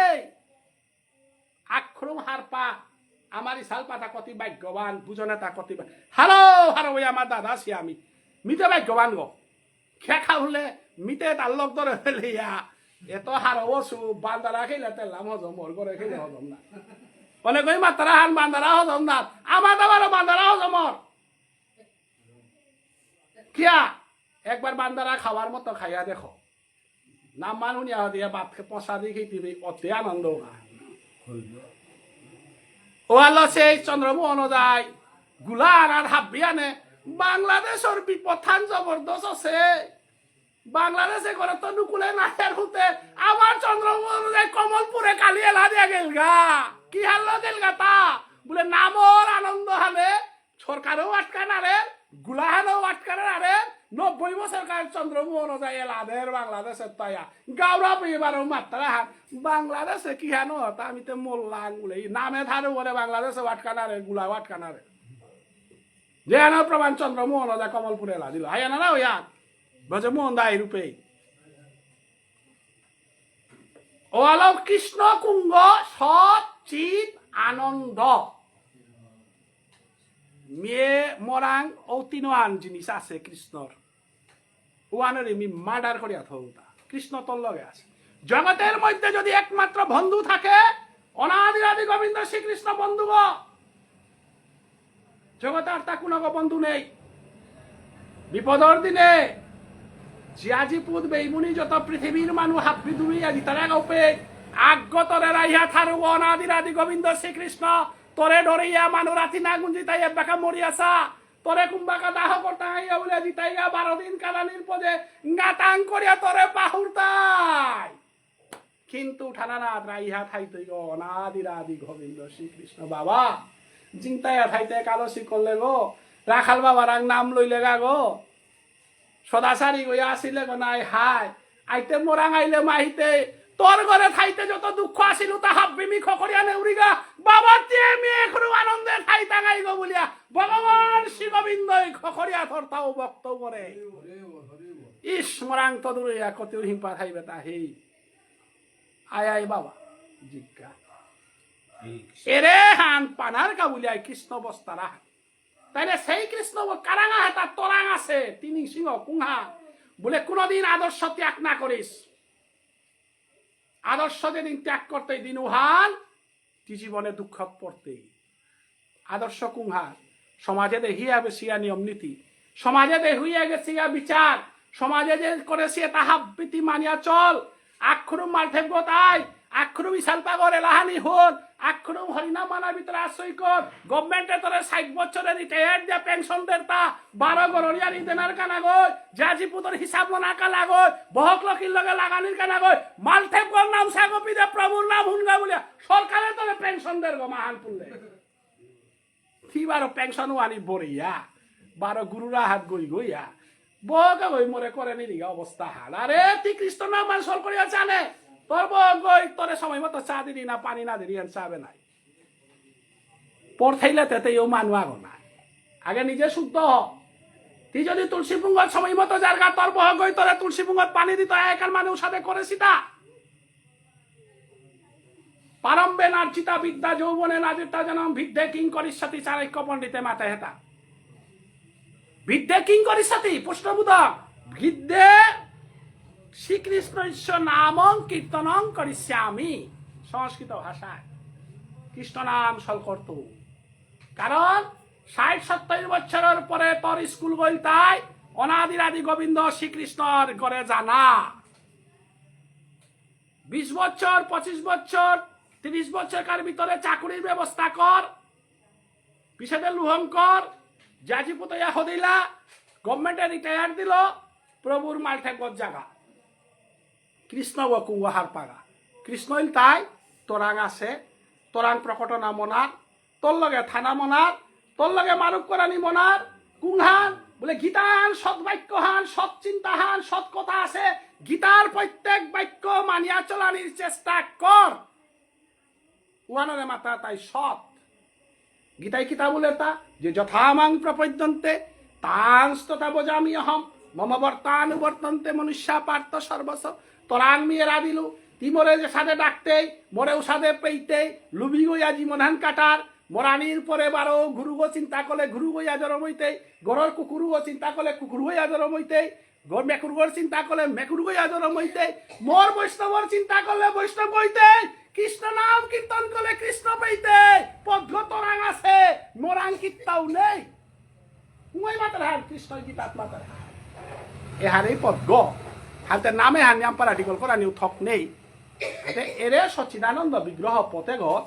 আক্রম হারপা আমার ইসাল পাতা কতি ভাগ্যবান বুঝনে তা কতি হারো হারো হইয়া আমার দাদা সি আমি মিতে ভাগ্যবান গো খেখা হলে মিতে তার লোক ধরে ফেলিয়া এত হারো বসু বান্দারা খেলে তেলাম হজম ওর করে খেলে হজম না অনেক ওই মাত্রা হান বান্দারা হজম না আমার দাবারও বান্দারা হজমর কিয়া একবার বান্দারা খাওয়ার মতো খাইয়া দেখো নাম মানুনিয়া দিয়ে বাপকে পচা দিয়ে খেতে অতি আনন্দ ও আল্লাহ সেই চন্দ্রমোহন যায় গুলার আর হাব্বি আনে বাংলাদেশের বিপথান জবরদস্ত আছে বাংলাদেশে করে তো নুকুলে নাহের হতে আমার চন্দ্রমোহন যায় কমলপুরে কালি এলা দিয়া গেল গা কি হাল্লা গেল গা তা বলে নামর আনন্দ হালে সরকারও আটকা না রে গুলাহানও আটকা না রে 90 বছর কাল চন্দ্রমোহন যায় এলাদের বাংলাদেশের তাইয়া গাওরা এবারও মাত্রা হান বাংলাদেশে কি হানো তা আমি তো মোল্লাং বলে নামে ধারে বলে বাংলাদেশে আটকানা রে গুলা আটকানা রে যে আনো প্রমাণ চন্দ্রমোহন যায় কমলপুরে এলা দিল হাই না ওয়া বজে মোহন দাই রূপে ও আলো কৃষ্ণ কুঙ্গ সৎ চিত আনন্দ মেয়ে মরাং ও তিনওয়ান জিনিস আছে কৃষ্ণর ওয়ানের এমনি মার্ডার করিয়া থৌতা কৃষ্ণ তোর লগে আছে জগতের মধ্যে যদি একমাত্র বন্ধু থাকে অনাদি আদি গোবিন্দ শ্রীকৃষ্ণ বন্ধু গো জগতে আর তা কোনো বন্ধু নেই বিপদর দিনে জিয়াজি পুত বেইমুনি যত পৃথিবীর মানুষ হাপি দুই আজি তারা গোপে আগতরে রাইয়া থারু অনাদি আদি গোবিন্দ শ্রীকৃষ্ণ তোরে ডরিয়া মানু রাতি না গুঞ্জি তাই এবাকা মরিয়াছা তোরে কুম্বাকা দাহ করতাইয়া বলে জিতাইয়া 12 দিন কালানির পদে গাতাং করিয়া তোরে পাহুরতাই কিন্তু ঠানানা রাইয়া থাইতে গো অনাদি আদি গোবিন্দ শ্রীকৃষ্ণ বাবা জিংতাইয়া থাইতে কালসি করলে গো রাখাল বাবার নাম লইলে গা গো সদাচারী গইয়া আসিলে গো নাই হাই আইতে মোরাং আইলে মাহিতে তোর ঘরে থাইতে যত দুঃখ আসিল তা হাব্বি মিখ করিয়া নেউরিগা বাবা দিয়ে মেয়ে এখনো আনন্দে খাই টাঙাই গো বলিয়া ভগবান শ্রী গোবিন্দ খরিয়া থরতাও বক্ত করে ইস মোরাং তো দূরিয়া কত হিংপা খাইবে তা হেই আয় আয় বাবা জিজ্ঞা এরে হান পানার কা বলিয়া কৃষ্ণ বস্তারা তাইলে সেই কৃষ্ণ কারাঙা হাতা তোরাং আছে তিনি সিংহ কুঙ্হা বলে কোনদিন আদর্শ ত্যাগ না করিস আদর্শ যেদিন ত্যাগ করতে দিন উহান কি জীবনে দুঃখ পড়তে আদর্শ কুঙ্হার সমাজে দেহিয়া বেশিয়া নিয়ম নীতি সমাজে দেহুইয়া গেছিয়া বিচার সমাজে যে করেছে তাহা প্রীতি মানিয়া চল আক্ষরুম মালঠেপ গোতাই আক্ষরুম ইসাল পাগর এলাহানি হন আক্ষরুম হরিনাম মানার ভিতরে আশ্রয় কর গভর্নমেন্টে তোরে 60 বছরের রিটায়ার্ড দিয়া পেনশন দেতা 12 গররিয়া রিদেনার কানা গই জাজিপুতর হিসাব না কালা গই বহক লকির লগে লাগানির কানা গই মালঠেপ গর নাম সাগপি দে প্রভুর নাম হুনগা বলিয়া সরকারে তোরে পেনশন দের গো মাহান পুললে কি 12 পেনশন ওয়ানি বরিয়া 12 গুরুরা হাত গই গইয়া বহক গই মরে করে নি দিগা অবস্থা হাল আরে তুই কৃষ্ণ নাম মান সর করিয়া জানে তোর বই তোরে সময় মতো চা দিলি না পানি না দিলি চাবে নাই পর থাইলে তেতেও মানুষ আগো না আগে নিজে শুদ্ধ হ তুই যদি তুলসী পুঙ্গত সময় মতো জায়গা তোর বহ গই তোরে তুলসী পুঙ্গত পানি দিত একার মানুষ সাথে করেছি তা পারম্বে নার্চিতা বিদ্যা যৌবনে নাজিতা জনম ভিদ্যে কিং করিষ্যতি চাণক্য পণ্ডিতে মাথায় হেতা ভিদ্যে কিং করিষ্যতি প্রশ্নবোধক ভিদ্যে শ্রীকৃষ্ণ ঈশ্বর নামং কীর্তনং করিষ্যামি সংস্কৃত ভাষায় কৃষ্ণ নাম সলকর্ত কারণ ৬০-৭০ বছরের পরে তোর স্কুল বই তাই অনাদিরাদি গোবিন্দ শ্রীকৃষ্ণর ঘরে জানা ২০ বছর ২৫ বছর ৩০ বছরকার ভিতরে চাকুরির ব্যবস্থা কর পিছেদের লুহং কর জাজি পুতয়া হদিলা গভর্নমেন্টে রিটায়ার দিল প্রভুর মালঠে গজ জাগা কৃষ্ণ কুয়াহার পাগা কৃষ্ণ তাই তোরাং আছে তোরাং প্রকটনা মনার তোর লগে থানা মনার তোর লগে মারুক করানি মনার কুংহান বলে গীতাহান সৎ বাক্যহান সৎ চিন্তাহান সৎ কথা আছে গীতার প্রত্যেক বাক্য মানিয়া চলানির চেষ্টা কর উহানরে মাতা তাই সৎ গীতাই কিতা বলে তা যে যথামাং প্রপদ্যন্তে তাংস্ততা বোঝামি অহম মম বর্তানুবর্তন্তে মনুষ্যা পার্থ সর্বস্ব তোরাং মেয়েরা দিলু তি মরে যে সাদে ডাকতে মরেও সাদে পেইতে লুবি গইয়া জীবনহান কাটার মরানির পরে বারো ঘুরুগো চিন্তা করলে ঘুরু গইয়া জরম হইতে গরর কুকুরুগো চিন্তা করলে কুকুর গইয়া জরম হইতে মেকুরগর চিন্তা করলে মেকুর গইয়া জরম হইতে মোর বৈষ্ণবর চিন্তা করলে বৈষ্ণব হইতে কৃষ্ণ নাম কীর্তন করলে কৃষ্ণ পাইতে পদ্ম তোরাং আছে মোরাং কীর্তাও নেই মই মাতার হার কৃষ্ণ গীতাত মাতার হার এহারেই পদ্ম হাতে নামে হার নিয়াম পারাটিকল করা নিউ থক নেই হাতে এরে সচিদানন্দ বিগ্রহ পথে ঘর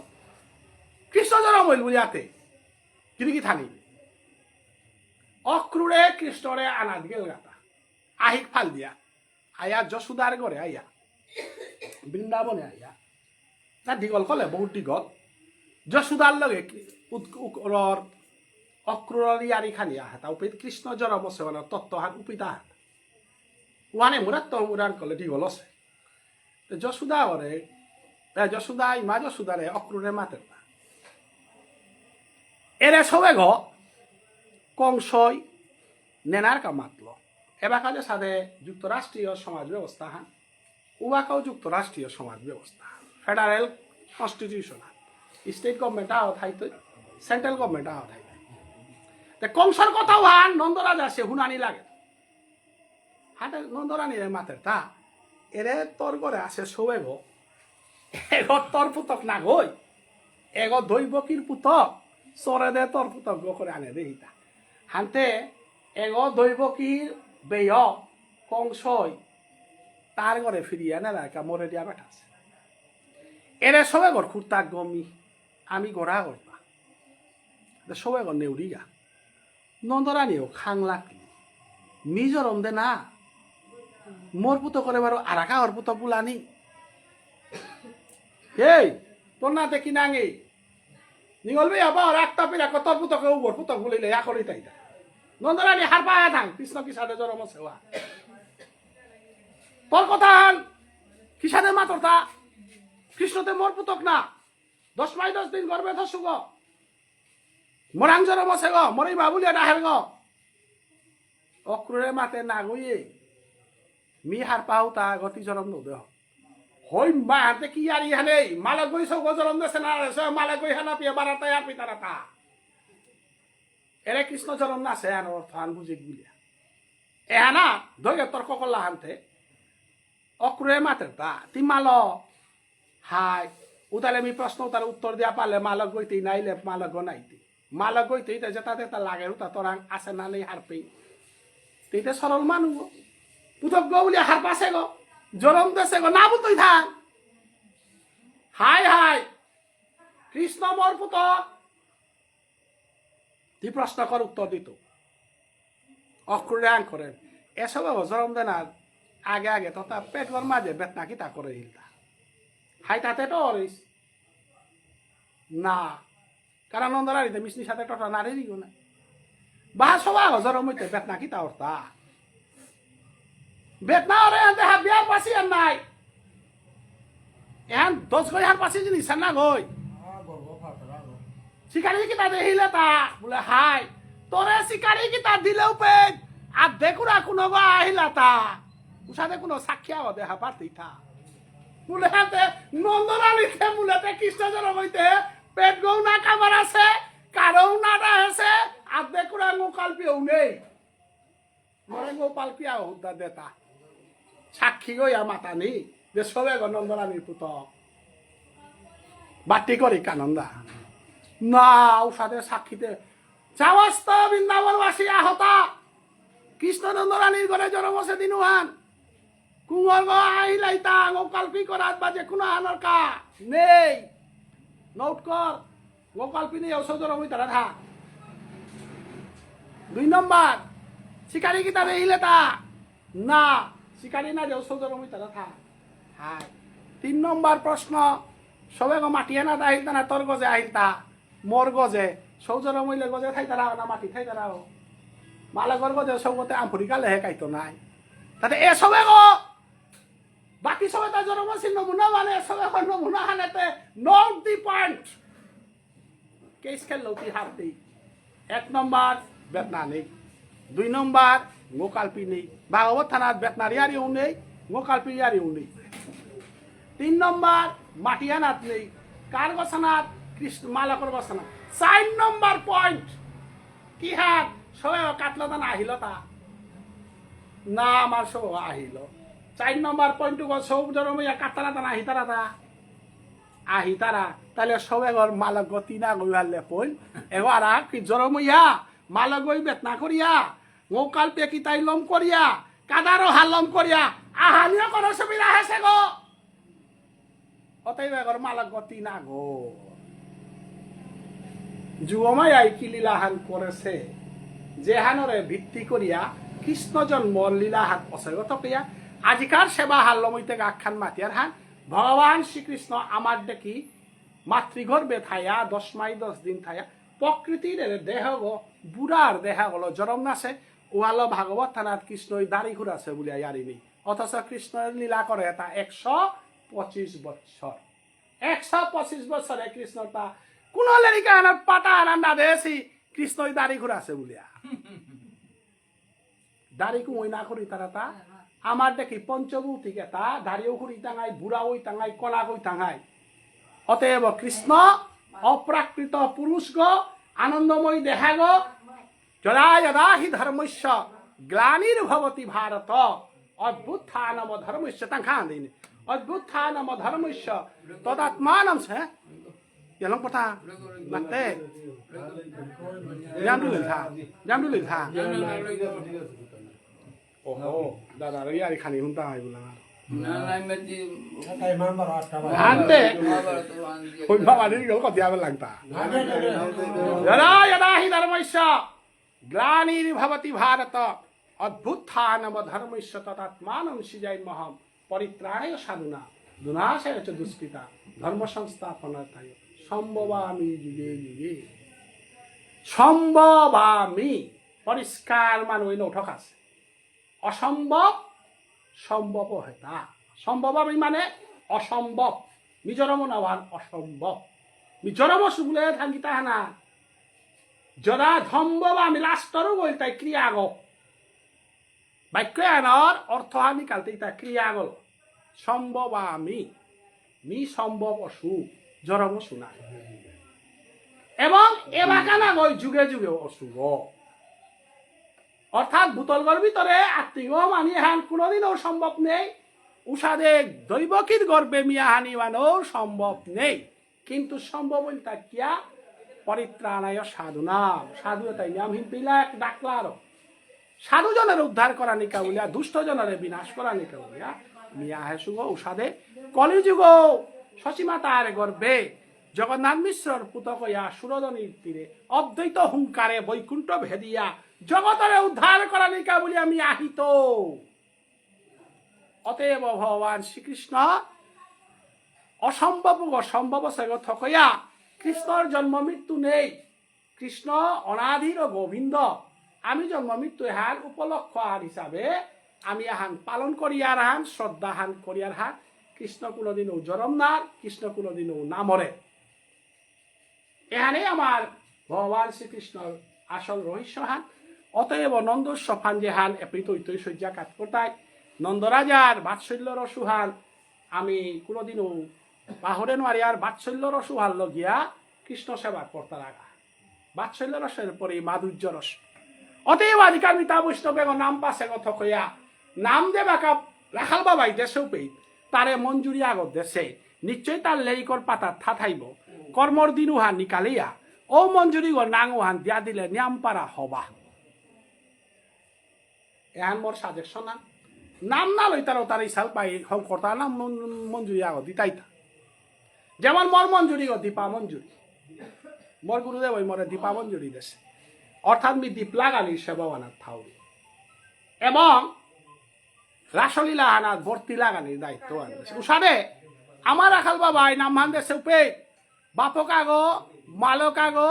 কৃষ্ণ জনম হইল বুঝাতে কিন্তু কি থানি অক্রুরে কৃষ্ণরে আনাত গেল গাতা আহিক ফাল দিয়া আয়া যশোদার ঘরে আইয়া বৃন্দাবনে আইয়া তা দীঘল কলে বহুত দীঘল যশোদার লগে অক্রুর ইয়ারি খানি আহে তা উপে কৃষ্ণ জনম আছে মানে তত্ত্ব হাত উপিতা হাত ওয়ানে মুরাত্ত মুরান কলে দীঘল আছে যশোদা ওরে যশোদা ইমা যশোদারে অক্রুরে মাতে না এরে সবে ঘ কংসই নেনার কা মাতল এবার কাজে সাথে যুক্তরাষ্ট্রীয় সমাজ ব্যবস্থা হান উবাকাও যুক্তরাষ্ট্রীয় সমাজ ব্যবস্থা ফেডারেল কনস্টিটিউশন স্টেট গভর্নমেন্ট আও থাইতো সেন্ট্রাল গভর্নমেন্ট আও থাইতো কংসর কথাও হান নন্দরাজ আসে হুনানি লাগে হাতে নন্দরানীর মাতের তা এরে তোর করে আসে সবে গো এগর তোর পুতক না গই এগ দৈবকীর পুতক চরে দে তোর পুতক গো করে আনে দে হিতা হানতে এগ দৈবকীর বেয় কংসই তার ঘরে ফিরিয়ে আনে না মরে দিয়া বেঠাছে এরে সবে ঘর খুঁড়তা গমি আমি গোড়া করতা সবে ঘর নেউরি গা নন্দরানীও খাং লাগলি মিজরম দে না মোর পুতো করে বারো আরাকা ওর পুতো বুলানি এই তোর না দেখি নাঙে নিগলবে আবার একটা পেরা তোর পুতকে উপর পুতক বলিলে একই তাই নন্দরানী হার পায়া থাং কৃষ্ণ কি সাথে জরম সেবা তোর কথা হান কি সাথে মাতর তা কৃষ্ণতে মোর পুতক না 10 মাস 10 দিন গর্বে ধসু গো মরাং জরম আছে গো মরি বাবুলিয়া ডাহের গো অক্রুরে মাতে না গইয়ে মি হার পাও তা গতি জরম নদে হই মা হাতে কি আর ইহানে মালা গই সব গজরম দেছে না মালা গই হানা পিয়া বারাতা আর পিতারা তা এরে কৃষ্ণ জরম না সে আর ফান বুঝে গুলিয়া এহানা ধরে তর্ক করলা হানতে অক্রুরে মাতে তা তি মাল হাই উতালে আমি প্রশ্ন তার উত্তর দিয়া পালে মালক গইতে নাইলে মালক নাইতে মালক গইতে যেটা যেটা লাগে উতা তোরাং আছে না নেই হার পেই তেইতে সরল মানুষ পুতক গো বলে হার পাশে গো জরম দেশে গো না বুতই থাক হাই হাই কৃষ্ণ মোর পুতক তি প্রশ্ন কর উত্তর দিত অক্রুরে আং করে এসব জরম দেন আগে আগে তথা পেটর মাঝে বেতনা কি তা করে হিলতা হাই তাতে তো না কারণ নন্দরানীতে মিষ্টির সাথে টটা নারী দিও না বা সবা জরম হইতে বেতনা কি তা অর্থা বেতনা ওরে আনতে বিয়ার পাশি আর নাই এখন 10 গই হার পাশে জিনিস না গই শিকারি কিতা দেখিলে তা বলে হাই তোরে শিকারি কিতা দিলেও পেন আর দেখুরা কোনো গো আহিলা তা উসাদে কোনো সাক্ষী আও দেখা পারতেই থা বলে হাতে নন্দরানীতে মুলেতে কৃষ্ণ জন্ম হইতে পেট গৌ না কামার আছে কারও না আছে আর দেখুরা গোকাল পিও নেই মরে গোপাল পিয়া হুদা দেতা সাক্ষী গইয়া মাতা নেই যে সবে গো নন্দরানীর পুত বাটি করি কানন্দা না উষাদে সাক্ষীতে সমস্ত বৃন্দাবনবাসী আহতা কৃষ্ণনন্দরানীর ঘরে জন্ম সেদিন হান কুমার গো আহিলাইতা গোকালপি করাত বাজে কোনো আনর কা নেই নোট কর গোকালপি নেই ঔষধ রমি তারা থা 2 নম্বর শিকারি কি তারে হিলে তা না শিকারি না যে ঔষধ রমি তারা থা হ্যাঁ 3 নম্বর প্রশ্ন সবে গো মাটিয়ে না আহিলতা না তোর গজে আহিলতা মোর গজে সৌজর মইলে গজে খাই তারা না মাটি খাই তারাও মালাগর গজে সৌগতে আফ্রিকা লেহে কাইতো নাই তাতে এ সবে গো বাকি সবে তা জন্মসিন নমুনা মানে সবে নমুনা হানেতে নোট দি পয়েন্ট কেস খেল লৌতি হারতি 1 নম্বর বেতনা নেই 2 নম্বর গোকালপি নেই ভাগবত থানার বেতনারিয়ারিও নেই গোকালপিয়ারিও নেই 3 নম্বর মাটিয়ানাত নেই কার গছানাত কৃষ্ণ মালাকর গছানাত 4 নম্বর পয়েন্ট কি হাত সবে কাটলো তা না আহিল তা না আমার সব আহিল 4 নম্বর পয়েন্ট গো সব জরমইয়া কাটতারা তা না আহিতারা তা আহিতারা তাহলে সবে গর মালক গতি না গইহালে পই এবার কি জরমইয়া মালক গই বেতনা করিয়া গোকাল পেকি তাই লম করিয়া কাদারও হালম করিয়া আহানিও কোন সুবিধা হেসে গো অতএব এগর মালক গতি না গো যুগমাই আই কি লীলাহান করেছে যেহানরে ভিত্তি করিয়া কৃষ্ণ জন্ম লীলাহান অসগত করিয়া আজিকার সেবা হাল্লমইতে আখ্যান মাতিয়ার হান ভগবান শ্রীকৃষ্ণ আমার দেখি মাতৃগর্ভে থাইয়া 10 মাস 10 দিন থাইয়া প্রকৃতির দেহ গো বুড়ার দেহা গলো জরম নাছে ওয়ালো ভাগবত থানাত কৃষ্ণই দাড়ি ঘুরাছে বলিয়া ইয়ারিনি অথচ কৃষ্ণের লীলা করে এটা 125 বছর 125 বছরে কৃষ্ণটা কোন লেরিকা আনার পাতা আনান্দা দেছি কৃষ্ণই দাড়ি ঘুরাছে বলিয়া দাড়ি কুমই না করি তারা তা আমার দেখি পঞ্চভূতিক এটা দাড়িও ঘুরি টাঙাই বুড়া ওই টাঙাই কলা ওই টাঙাই অতএব কৃষ্ণ অপ্রাকৃত পুরুষ গো আনন্দময় দেহা গো যদা যদা হি ধর্মস্য গ্লানির ভবতি ভারত অভ্যুত্থানম ধর্মস্য তাঙ্খা দিন অভ্যুত্থানম ধর্মস্য তদাত্মানম সে yang কথা নাতে জাম দুলি থা ওহো দাদা রে ইয়ারি খানি হুনতা আই বলা না নাই মেজি খাই মান বার আটটা আনতে কই বাবা নি গল কত দিয়াবে লাগতা যদা যদা হি ধর্মস্য গ্লানির ভবতি ভারত অভ্যুত্থানম ধর্মস্য তদাত্মানম সিজাই মহম পরিত্রাণায় সাধুনা দুনাশায় চ দুষ্কৃতা ধর্ম সংস্থাপনায় সম্ভবামি যুগে যুগে সম্ভবামি পরিষ্কার মান ওই নৌঠক আছে অসম্ভব সম্ভব হেতা সম্ভবামি মানে অসম্ভব মিজরম নাওয়ান অসম্ভব মিজরম সুবলে থাঙ্গিতা হানা যদা সম্ভবামি লাষ্টরও বলতাই ক্রিয়াগ বাক্য আনার অর্থ হানি কালতে তা ক্রিয়াগল সম্ভবামি মি সম্ভব অসুখ জরম শুনা এবং এবাকানা গই যুগে যুগে অশুভ অর্থাৎ ভূতলগর ভিতরে আত্মীয় মানি হান কোনোদিনও সম্ভব নেই উষাদে দৈবকীর গর্বে মিয়া হানি মানও সম্ভব নেই কিন্তু সম্ভব তা কিয়া পরিত্রাণায় সাধুনা সাধু তাই নাম হিমপিলা এক ডাকলার সাধুজনের উদ্ধার করা নিকা বলিয়া দুষ্টজনের বিনাশ করা নিকা বলিয়া মিয়া হেসুগ উষাদে কলিযুগ শশীমাতার গর্ভে জগন্নাথ মিশ্রর পুতকয়া সুরদনীর তীরে অদ্বৈত হুঙ্কারে বৈকুণ্ঠ ভেদিয়া জগতরে উদ্ধার করা নিকা বলিয়া আমি আহিত অতএব ভগবান শ্রীকৃষ্ণ অসম্ভব অসম্ভব সেগ থকয়া কৃষ্ণর জন্ম মৃত্যু নেই কৃষ্ণ অনাদির গোবিন্দ আমি জন্ম মৃত্যু হান উপলক্ষ আর হিসাবে আমি আহান পালন করিয়ার হান শ্রদ্ধা হান করিয়ার হান কৃষ্ণ কোনোদিনও জরম নার, কৃষ্ণ কোনোদিনও না মরে। এখানেই আমার ভগবান শ্রীকৃষ্ণর আসল রহস্যহান। অতএব নন্দস্ব ফান যেহান এপিত ঐতই শয্যা কাট করতায় নন্দরাজার বাৎসল্য রসুহান আমি কোনোদিনও পাহরে নোয়ারি। আর বাৎসল্য রসুহান লগিয়া কৃষ্ণ সেবা করতে লাগা, বাৎসল্য রসের পরে মাধুর্য রস। অতএব আধিকার মিতা বৈষ্ণবে নাম পাশে গথ কইয়া নাম দে বাকা রাখাল বাবাই দেশেও পেই তারে মঞ্জুরি আগত দেশে নিশ্চয়ই তার লেরিকর পাতা থাথাইব কর্মর দিন উহান নিকালিয়া ও মঞ্জুরি গো নাং উহান দিয়া দিলে নিয়াম পারা হবা। এহান মোর সাজেশন নাম না লই তারও তার ইসাল পাই শঙ্কর তার নাম মঞ্জুরি আগত দিতাইতা। যেমন মর মঞ্জুরি গো দীপা মঞ্জুরি, মোর গুরুদেব ওই মরে দীপা মঞ্জুরি দেশে, অর্থাৎ মি দীপ লাগালি সেবাওয়ানার থাউরি এবং রাসলীলা আনার ভর্তি লাগানির দায়িত্ব আনছে। উষাদে আমার রাখাল বাবাই নাম মান দেশে উপে বাপক আগো মালক আগো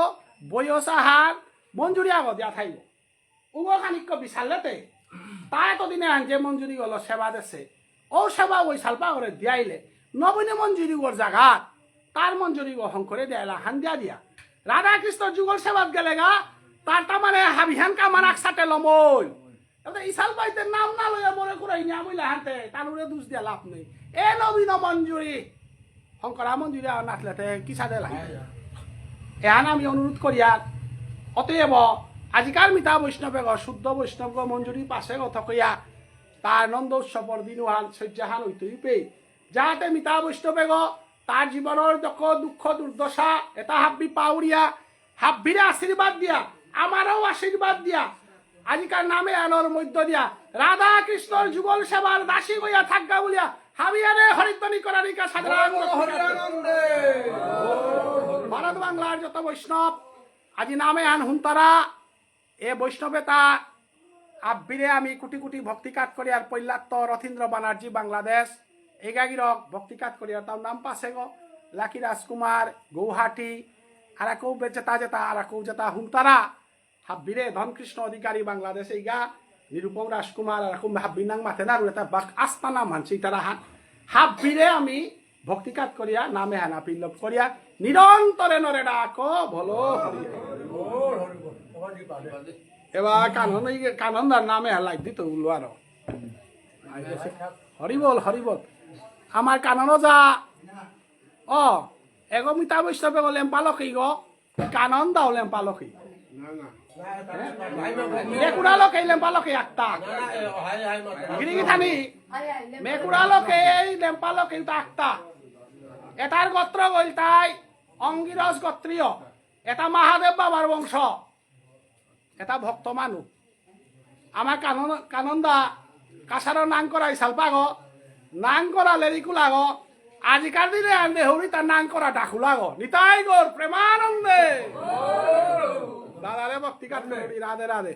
বয়স আহার মঞ্জুরি আগো দিয়া থাইব উগো খানিক বিচারলেতে তা এতদিনে আনছে মঞ্জুরি গল সেবা দেশে ও সেবা ওই সালপা করে দিয়াইলে নবীনে মঞ্জুরি গোর জাগাত তার মঞ্জুরি গো হংকরে দিয়াইলা হান দিয়া দিয়া রাধা কৃষ্ণ যুগল সেবাত গেলে গা তার মানে হাবিহান কামান আকসাতে লমই ইসাল বাইতে নাম না লইয়া মরে করাই নিয়া মইলা হানতে তানুরে দুষ দিয়া লাভ নেই। এ নবীন মঞ্জুরি শঙ্করা মঞ্জুরি আর নাচলেতে কি সাদে লাগে এহান আমি অনুরোধ করিয়ার। অতএব আজিকার মিতা বৈষ্ণবে শুদ্ধ বৈষ্ণব মঞ্জুরি পাশে কথা কইয়া তার নন্দ উৎসবর দিনহান শয্যাহান হইতেই পেয়ে যাহাতে মিতা বৈষ্ণবে তার জীবনের যত দুঃখ দুর্দশা এটা হাব্বি পাউরিয়া হাব্বিরে আশীর্বাদ দিয়া আমারও আশীর্বাদ দিয়া আজিকার নামে আলোর মধ্য দিয়া রাধা কৃষ্ণর যুগল সেবার দাসী হইয়া থাকা বলিয়া হাবিয়ারে হরিধ্বনি করানিকা সাধারণ ভারত বাংলার যত বৈষ্ণব আজি নামে আন হুন্তারা এ বৈষ্ণবে তা আব্বিরে আমি কোটি কোটি ভক্তিকাত করি আর পৈলাত্য রথীন্দ্র বানার্জি বাংলাদেশ এগাগিরক ভক্তিকাত করি আর তার নাম পাশে গো লাকি রাজকুমার গৌহাটি আর কেউ যেতা যেতা আর কেউ যেতা হুন্তারা হাব্বিরে ধনকৃষ্ণ অধিকারী বাংলাদেশ এইগা নিরুপম রাজকুমার আর হাব্বির নাম মাথে না এটা বাক আস্তানা মানছি তারা হান হাব্বিরে আমি ভক্তিকাত করিয়া নামে হানা পিল্লব করিয়া নিরন্তরে নরে ডাক ভলো এবার কানন্দার নামে হালাই দিত উলো আর হরিবল হরিবল আমার কানন যা ও এগমিতা বৈষ্ণবে গলেম পালকি গো কানন্দা হলেম পালকি মেকুড়ালোক এই লেম্পালোকে একটা গিরিগি থানি মেকুড়ালোকে এই লেম্পালোকে একটা এটার গোত্র গইল তাই অঙ্গিরস গোত্রীয় এটা মহাদেব বাবার বংশ এটা ভক্ত মানুষ আমার কানন্দা কাছার নাং করাই সালপাগ নাং করা লেরিকুলাগ আজিকার দিনে আনবে হরি তার নাং করা ডাকুলাগ নিতাই গোর প্রেমানন্দে দাদারে ভক্তি কাটলে রাধে রাধে।